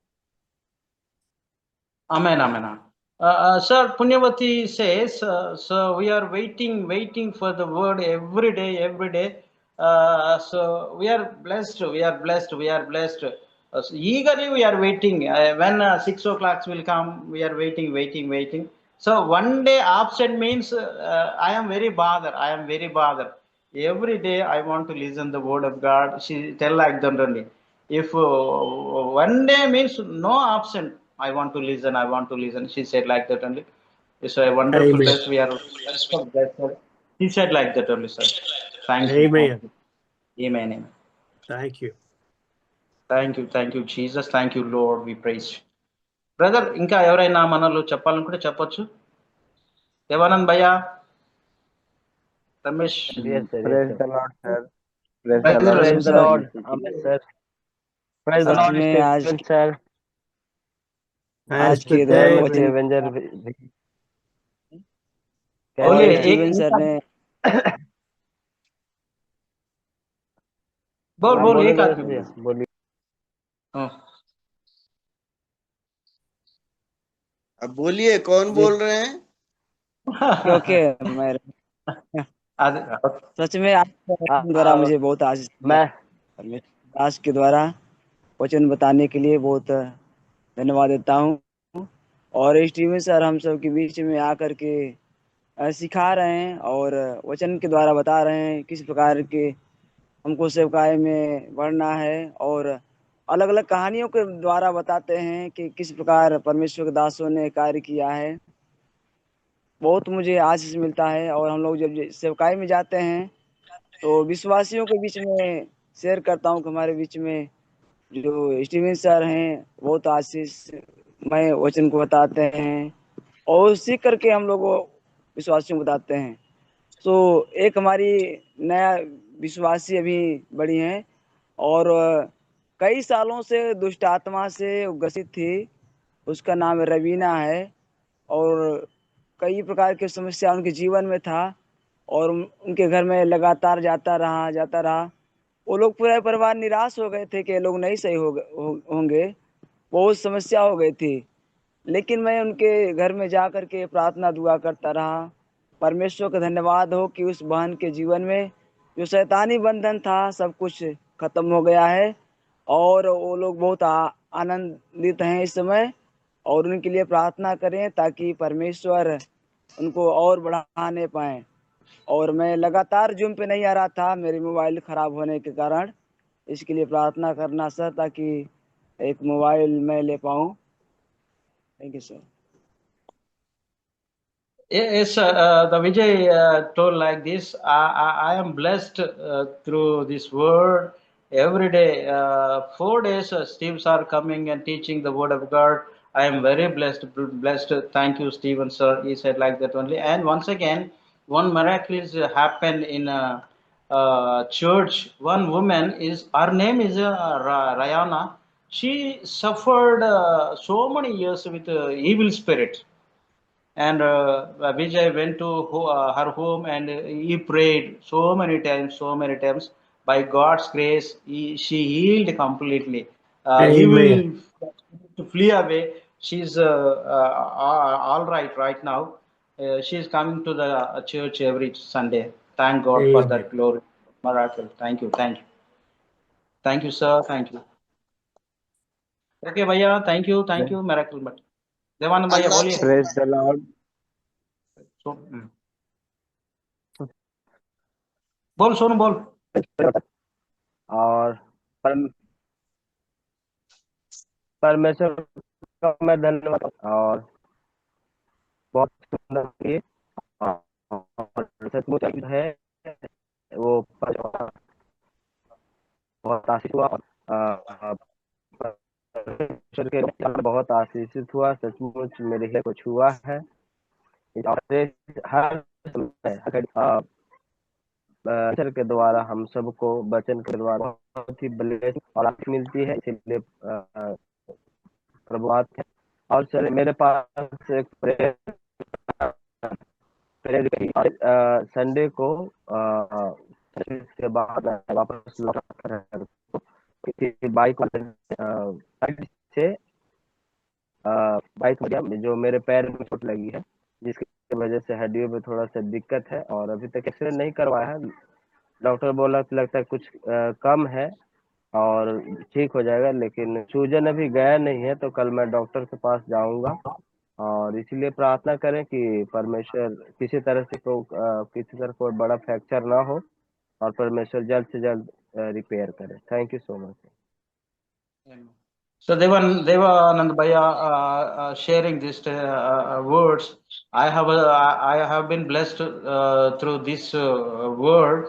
Amen, amen. Sir, Punyavati says, so we are waiting for the word every day. So we are blessed. So eagerly we are waiting. When 6 o'clock will come, we are waiting. So one day absent means I am very bothered. Every day I want to listen the word of God. She tell like that only. If one day means no absent, I want to listen. She said like that only. It's a wonderful blessed. We are blessed. She said like that only, sir. Thank you. Amen. Thank you. Thank you, Jesus. Thank you, Lord. We praise you. Brother, ఇంకా ఎవరైనా మనలో చెప్పాలనుకుంటే చెప్పొచ్చు. దేవానంద్ భయ్య, Ramesh. Praise the Lord, sir. Praise the Lord. Amen, sir. Praise the Lord, Stephen, sir. आज के दौर में एवेंजर स्टीवन सर ने बोल एक आदमी बोलिए. अब बोलिए, कौन बोल रहे हैं? क्योंकि मैं सच में आज द्वारा मुझे बहुत आज के द्वारा वचन बताने के लिए बहुत धन्यवाद देता हूँ. और स्टीवन सर हम सब के बीच में आकर के सिखा रहे हैं और वचन के द्वारा बता रहे हैं किस प्रकार के हमको सेवकाई में बढ़ना है, और अलग अलग कहानियों के द्वारा बताते हैं कि किस प्रकार परमेश्वर के दासों ने कार्य किया है. बहुत मुझे आशीष मिलता है. और हम लोग जब सेवकाई में जाते हैं तो विश्वासियों के बीच में शेयर करता हूँ कि हमारे बीच में जो स्टीवन सर हैं बहुत आशीष मैं वचन को बताते हैं और सीख करके हम लोग विश्वासियों को बताते हैं. तो एक हमारी नया विश्वासी अभी बड़ी हैं और कई सालों से दुष्ट आत्मा से ग्रसित थी. उसका नाम रवीना है और कई प्रकार की समस्या उनके जीवन में था और उनके घर में लगातार जाता रहा. वो लोग पूरा परिवार निराश हो गए थे कि लोग नहीं सही होंगे. बहुत समस्या हो गई थी. लेकिन मैं उनके घर में जा कर के प्रार्थना दुआ करता रहा. परमेश्वर का धन्यवाद हो कि उस बहन के जीवन में जो शैतानी बंधन था सब कुछ खत्म हो गया है और वो लोग बहुत आनंदित हैं इस समय. और उनके लिए प्रार्थना करें ताकि परमेश्वर उनको और बढ़ाने पाए. और मैं लगातार जूम पे नहीं आ रहा था मेरे मोबाइल खराब होने के कारण. इसके लिए प्रार्थना करना सर ताकि एक मोबाइल मैं ले पाऊँ. Thank you sir. Yes, the Vijay told like this. I am blessed through this word every day. 4 days, Steve sir coming and teaching the word of God. I am very blessed. Thank you, Stephen sir. He said like that only. And once again, one miracle happened in church, one woman is, her name is Rayana. She suffered so many years with evil spirit, and Vijay went to her home, and he prayed so many times. By God's grace, she healed completely. He will Amen. to flee away. She's all right now. She's coming to the church every Sunday. Thank God for that Amen. glory miracle. Thank you, sir. Thank you. Okay, भैया, thank you, miracle. But Devanand भैया अन्ना बोलिए. Praise the Lord. So, बोल सोनू बोल. और परमेश्वर का मैं धन्यवाद और बहुत सुंदर ये और सचमुच है वो बहुत आशीष हुआ। परमेश्वर के बहुत आशीषित हुआ, सचमुच मेरे हृदय को छुआ है। हर समय परमेश्वर के द्वारा हम सबको वचन के द्वारा बहुत ही ब्लेसिंग और आशीष मिलती है, इसलिए प्रभुआत है। और सर मेरे पास एक प्रेयर संडे को के बाद वापस बाइक से बाइक जो मेरे पैर में चोट लगी है, जिसकी वजह से हड्डियों में थोड़ा सा दिक्कत है और अभी तक एक्सरे नहीं करवाया है। डॉक्टर बोला कि लगता है कुछ कम है और ठीक हो जाएगा, लेकिन सूजन अभी गया नहीं है, तो कल मैं डॉक्टर के पास जाऊंगा। और इसलिए प्रार्थना करें कि परमेश्वर किसी तरह कोई बड़ा फ्रैक्चर ना हो और परमेश्वर जल्द से जल्द रिपेयर करे। Thank you so much. So Devanand Bhaiya sharing these words. I have been blessed through this word.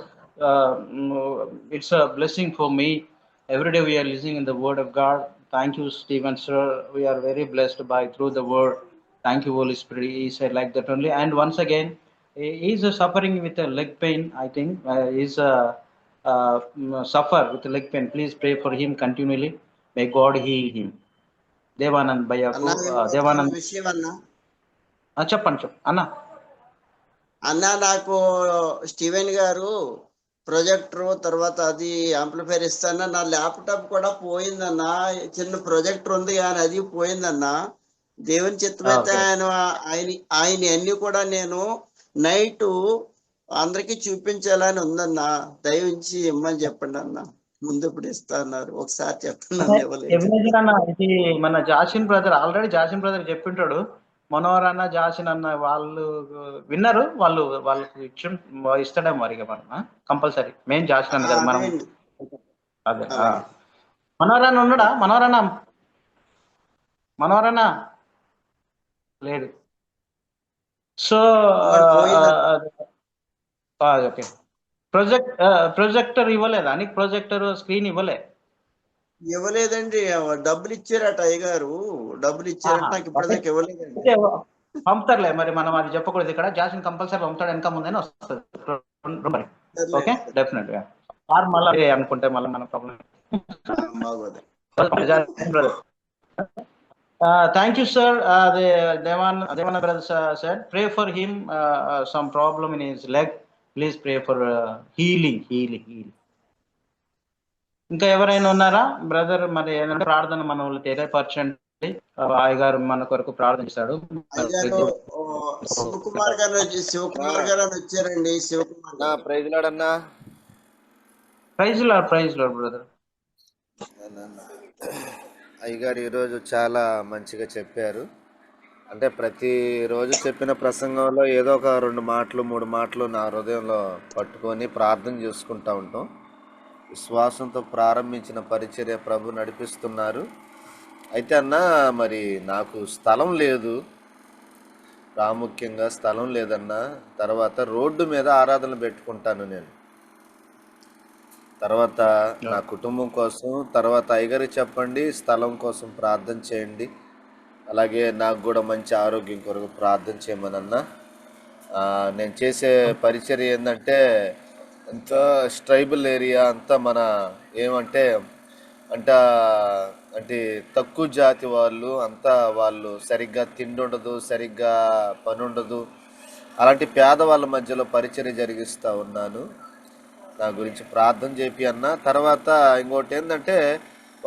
It's a blessing for me. Every day we are listening in the word of God. Thank you, Stephen sir. We are very blessed by through the word. Thank you, Holy Spirit. He said like that only. And once again, he is suffering with a leg pain. I think he's suffer with leg pain. Please pray for him continually. May God heal him. Devanand భయ్యాకు అన్నా దేవానంద్ విషయం అన్నా చెప్పండి అన్నా. అన్నా నాకు Steven గారు projector తర్వాత అది యాంప్లిఫైర్ ఇస్తానా, నా ల్యాప్టాప్ కూడా పోయిందన్నా. చిన్న ప్రొజెక్టర్ ఉంది కానీ అది పోయిందన్నా. దేవుని చిత్తమైతే ఆయన అన్ని కూడా నేను నైట్ అందరికి చూపించాలని ఉందన్నా. దయవించి ఇమ్మని చెప్పండి అన్నా. ముందు ఇప్పుడు ఇస్తా అన్నారు, ఒకసారి చెప్పండి. ఇది మన జాసిన్ బ్రదర్, ఆల్రెడీ జాసిన్ బ్రదర్ చెప్పింటాడు. మనోహర్ అన్న, జాసిన్ అన్న వాళ్ళు విన్నారు, వాళ్ళకి ఇస్తాడేమో మరి మనం కంపల్సరీ. మెయిన్ జాసిన్ అన్న కదా మనం. అదే మనోహర్ అన్న ఉన్నాడా? మనోహర్ అన్న లేడు. సో ఓకే, ప్రొజెక్టర్ ఇవ్వలేదా నీకు? ప్రొజెక్టర్ స్క్రీన్ ఇవ్వలేదండి. డబ్బులు ఇచ్చారట అయ్యగారు, డబ్బులు ఇచ్చారట, నాకు ఇప్పటిదాకా ఇవ్వలేదండి. పంపుతారులే మరి, మనం అది చెప్పకూడదు ఇక్కడ. జాసిన్ కంపల్సరీ పంపుతాడు, వెనక ముందే వస్తుంది. ఓకే, డెఫినెట్ గా. మళ్ళీ అనుకుంటే మళ్ళీ మన problem. Thank you, sir. Devan brother said, pray for him. Some problem in his leg. Please pray for healing. ఇంకా ఎవరైనా ఉన్నారా బ్రదర్? మరి ఏంటంటే ప్రార్థన మన వాళ్ళు తెలియపరచండి. అయ్య గారు మన కొరకు ప్రార్థిస్తాడు. శివకుమార్ గారు వచ్చారండి. శివకుమార్ ప్రైజ్ లార్డ్ అన్నా. Praise Lord brother. అయ్యగారు ఈరోజు చాలా మంచిగా చెప్పారు. అంటే ప్రతిరోజు చెప్పిన ప్రసంగంలో ఏదో ఒక 2 మాటలు 3 మాటలు నా హృదయంలో పట్టుకొని ప్రార్థన చేసుకుంటూ ఉంటాం. విశ్వాసంతో ప్రారంభించిన పరిచర్య ప్రభు నడిపిస్తున్నారు. అయితే అన్న, మరి నాకు స్థలం లేదు, ప్రాముఖ్యంగా స్థలం లేదన్నా. తర్వాత రోడ్డు మీద ఆరాధన పెట్టుకుంటాను నేను. తర్వాత నా కుటుంబం కోసం, తర్వాత అయ్యగారు చెప్పండి స్థలం కోసం ప్రార్థన చేయండి, అలాగే నాకు కూడా మంచి ఆరోగ్యం కొరకు ప్రార్థన చేయమనన్నా. నేను చేసే పరిచర్య ఏంటంటే అంతా ట్రైబల్ ఏరియా అంతా మన ఏమంటే అంట అంటే తక్కువ జాతి వాళ్ళు అంతా వాళ్ళు సరిగ్గా తిండి ఉండదు, సరిగ్గా పని ఉండదు. అలాంటి పేదవాళ్ళ మధ్యలో పరిచర్య జరిగిస్తూ ఉన్నాను. నా గురించి ప్రార్థన చేపి అన్న. తర్వాత ఇంకోటి ఏంటంటే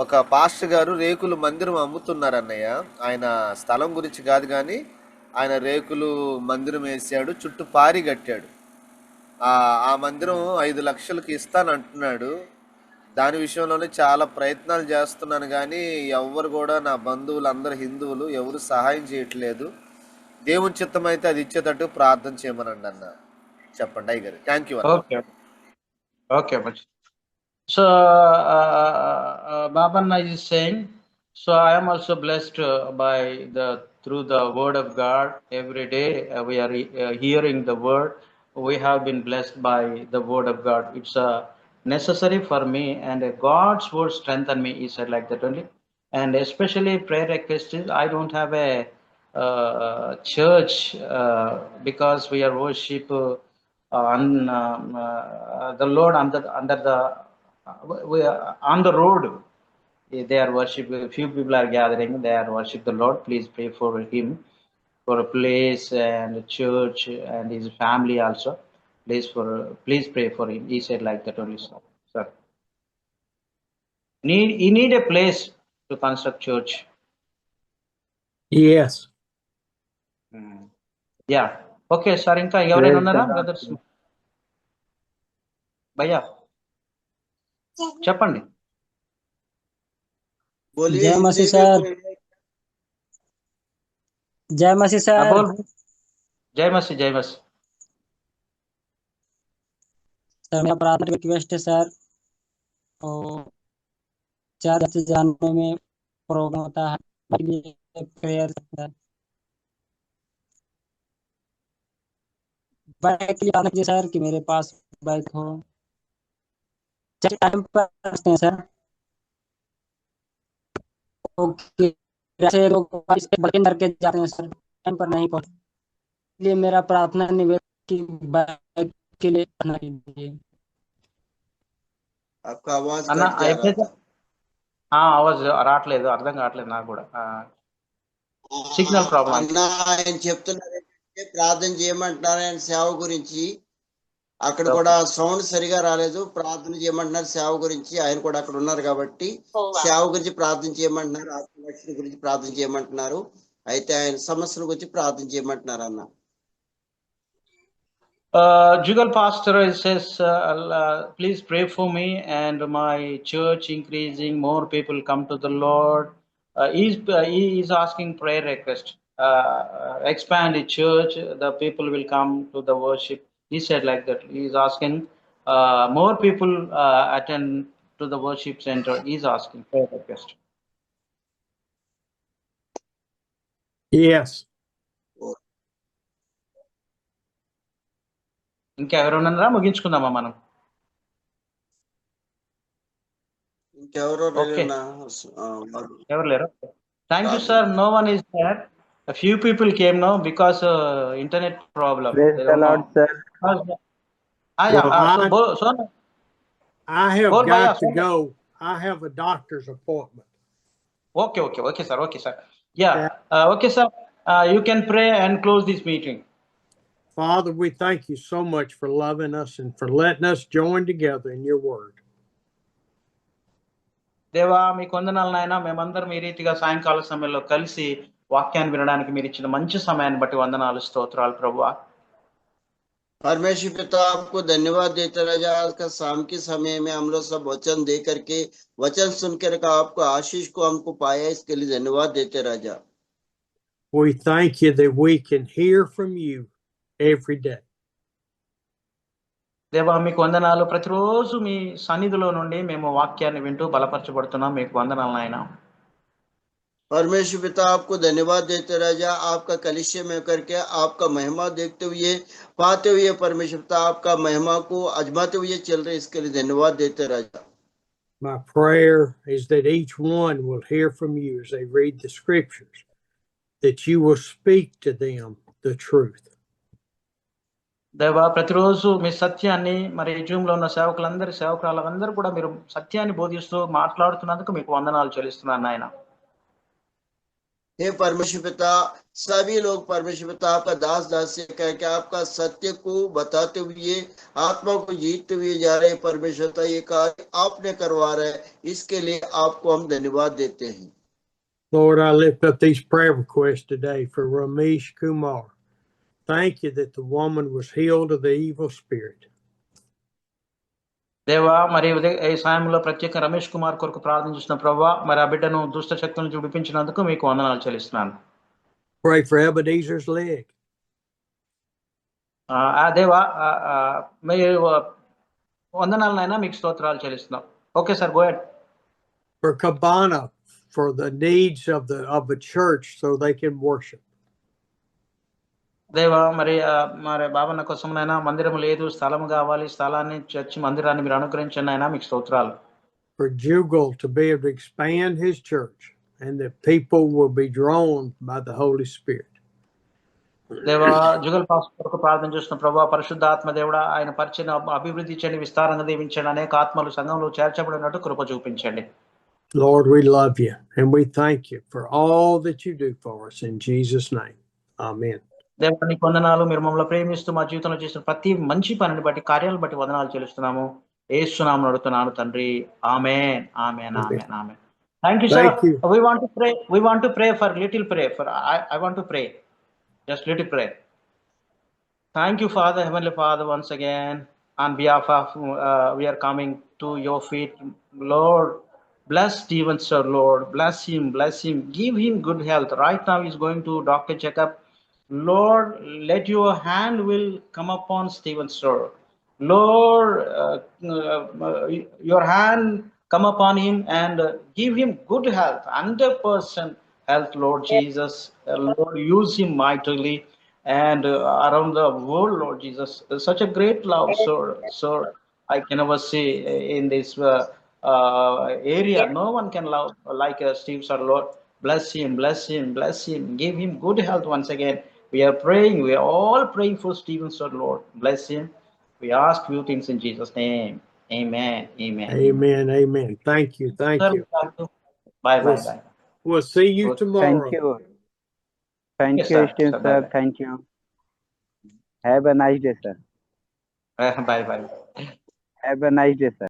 ఒక పాస్టర్ గారు రేకులు మందిరం అమ్ముతున్నారు అన్నయ్య. ఆయన స్థలం గురించి కాదు కానీ ఆయన రేకులు మందిరం వేసాడు, చుట్టూ పారి కట్టాడు. ఆ మందిరం 5 లక్షలకి ఇస్తానంటున్నాడు. దాని విషయంలోనే చాలా ప్రయత్నాలు చేస్తున్నాను కానీ ఎవరు కూడా, నా బంధువులు అందరు హిందువులు, ఎవరు సహాయం చేయట్లేదు. దేవుని చిత్తం అయితే అది ఇచ్చేటట్టు ప్రార్థన చేయమనండి అన్న. చెప్పండి అయ్యగారు. థ్యాంక్ యూ అన్న. Okay okay much. So Babanna is saying, so I am also blessed by through the word of God. Every day we are hearing the word. We have been blessed by the word of God. It's necessary for me, and God's word strengthen me. He said like that only. And especially prayer request is, I don't have a church because we are worship the Lord under the we are on the road. They are worship. Few people are gathering. They are worship the Lord. Please pray for him, for a place and a church and his family also. Please pray for him. He said like that only, sir. He need a place to construct church. Yes. Yeah. Okay, sir. Inka ఎవరైనా ఉన్నారా brothers? భయ్యా చెప్పండి. बोलिए। जय मसीह sir. जय मसीह sir. जय मसीह, जय मसीह। Sir मेरा प्रार्थना रिक्वेस्ट है सर, और चर्च जाने में प्रॉब्लम होता है, प्रेयर बाइक की प्रार्थना कीजिए सर कि मेरे पास बाइक हो। टाइम पर हैं सर। ओके, जैसे लोग बर्तन करके जाते हैं सर, टाइम पर नहीं पहुंच, इसलिए मेरा प्रार्थना निवेदन की बाइक के लिए प्रार्थना कीजिए। आपका आवाज అన్న कट जा रहा था। ఆవాజ్ రావట్లేదు, అర్థం కావట్లేదు నాకు కూడా. Signal problem. అన్న ఆయన చెప్తున్నారు ప్రార్థన చేయమంటున్నారు ఆయన సేవ గురించి. అక్కడ కూడా సౌండ్ సరిగా రాలేదు. ప్రార్థన చేయమంటున్నారు సేవ గురించి. ఆయన కూడా అక్కడ ఉన్నారు కాబట్టి సేవ గురించి ప్రార్థన చేయమంటున్నారు, ఆత్మరక్షణ గురించి ప్రార్థన చేయమంటున్నారు. అయితే ఆయన సమస్యల గురించి ప్రార్థన చేయమంటున్నారు అన్న. Jugal pastor says, please pray for me and my church increasing, more people come to the Lord. He is asking prayer request. Expand the church, the people will come to the worship. He said like that. He is asking more people attend to the worship center. He is asking prayer request. Yes. ఇంకా ఎవరున్నారా? ముగించుకుందామా మనం? ఇంకెవరో ఎవరు లేరు? Thank you sir. No one is there. A few people came now because internet problem. Praise the Lord, sir. I have got to go. I have a doctor's appointment. Okay, sir. Okay, sir. Yeah. Okay, sir. You can pray and close this meeting. Father, we thank you so much for loving us and for letting us join together in your word. దేవా మీకు వందనాలు నాయన. మేమందరం ఈ రీతిగా సాయంకాల సమయంలో కలిసి వాక్యాన్ని వినడానికి మీరు ఇచ్చిన మంచి సమయాన్ని బట్టి వందనాలు, స్తోత్రాలు ప్రభువా. परमेश्वर पिता आपको धन्यवाद देते राजा। आज का शाम के समय में हम लोग सब वचन दे करके वचन सुनकर का आपको आशीष को हमको पाया, इसके लिए धन्यवाद देते राजा। We thank you that we can hear from you every day. దేవా మీకు వందనాలు. ప్రతిరోజు మీ సన్నిధిలో నుండి మేము వాక్యాన్ని వింటూ బలపరచబడుతున్నాం. మీకు వందనాలు నాయన। परमेश्वर पिता आपको धन्यवाद देते राजा। आपका कलीसिया में करके आपका महिमा देखते हुए पाते हुए परमेश्वर पिता आपका महिमा को आजमाते हुए चल रहे, इसके लिए धन्यवाद देते राजा। My prayer is that each one will hear from you as they read the scriptures, that you will speak to them the truth. దేవా ప్రతిరోజు మీ సత్యాన్ని మరి జూమ్ లో ఉన్న సేవకులందరూ కూడా మీరు సత్యాన్ని బోధిస్తూ మాట్లాడుతున్నందుకు మీకు వందనాలు చెల్లిస్తున్నాను నాయన. हे परमेश्वर पिता, सभी लोग परमेश्वर पिता आपका दास दासी कह के आपका सत्य को बताते हुए आत्मा को जीतते हुए जा रहे परमेश्वर पिता, ये कार्य आपने करवा रहे, इसके लिए आपको हम धन्यवाद देते हैं. Lord, I lift up these prayer requests today for Ramesh Kumar. Thank you that the woman was healed of the evil spirit. దేవా మరి ఈ సమయంలో ప్రత్యేక రమేష్ కుమార్ కొరకు ప్రార్థన చేసిన ప్రభువా, మరి ఆ బిడ్డను దుష్ట శక్తుల నుంచి విడిపించినందుకు మీకు వందనాలు చెల్లిస్తున్నాను. Pray for Ebenezer's leg. దేవా మీరు వందనాలు నాయన, మీకు స్తోత్రాలు చెల్లిస్తున్నాం. Okay sir, go head. For Cabana, for the needs of the church so they can worship. దేవా మరి బాబన్న కోసం నైనా మందిరం లేదు, స్థలం కావాలి, స్థలాన్ని చర్చి మందిరాన్ని మీరు అనుగ్రహించండి అయినా మీకు స్తోత్రాలు. For Jugal to be able to expand his church and that people will be drawn by the Holy Spirit. దేవా జుగల్ పాస్టర్ కొరకు ప్రార్థన చేస్తున్న ప్రభువా, పరిశుద్ధాత్మ దేవుడా ఆయన పరిచయం అభివృద్ధి చేయండి, విస్తారంగా దీవించండి, అనేక ఆత్మలు సంఘంలో చేర్చబడినట్టు కృప చూపించండి. Lord, we love you and we thank you for all that you do for us in Jesus' name. Amen. దేవా నీకు వందనాలు, మీరు మమ్మల్ని ప్రేమిస్తూ మా జీవితంలో చేసిన ప్రతి మంచి పనిని బట్టి, కార్యాలను బట్టి వందనాలు చెల్లిస్తున్నాము. యేసు నామమున అడుగుతున్నాను తండ్రి. ఆమేన్, ఆమేన్, ఆమేన్, ఆమేన్. Thank you, sir. We want to pray. We want to pray for little prayer. I want to pray. Just little prayer. Thank you, Father, Heavenly Father, once again on behalf of we are coming to your feet, Lord. Bless Stephen, sir, Lord. Bless him, bless him. Give him good health. Right now he's going to doctor checkup. Lord, let your hand will come upon Stephen, sir. Lord, your hand come upon him and give him good health, 100% health, Lord Jesus. Lord, use him mightily and around the world, Lord Jesus. Such a great love, sir. I can never see in this area. No one can love like Steve, sir, Lord. Bless him, bless him, bless him. Give him good health once again. We are praying. We are all praying for Stephen, sir, Lord. Bless him. We ask few things in Jesus' name. Amen. Amen. Amen. Amen. Thank you. Thank Sir, you. bye, bye, bye. We'll see you tomorrow. Thank you. Thank Yes, you, sir. Steve, Sir, sir. bye. Thank you. Have a nice day, sir. Bye, bye. Have a nice day, sir.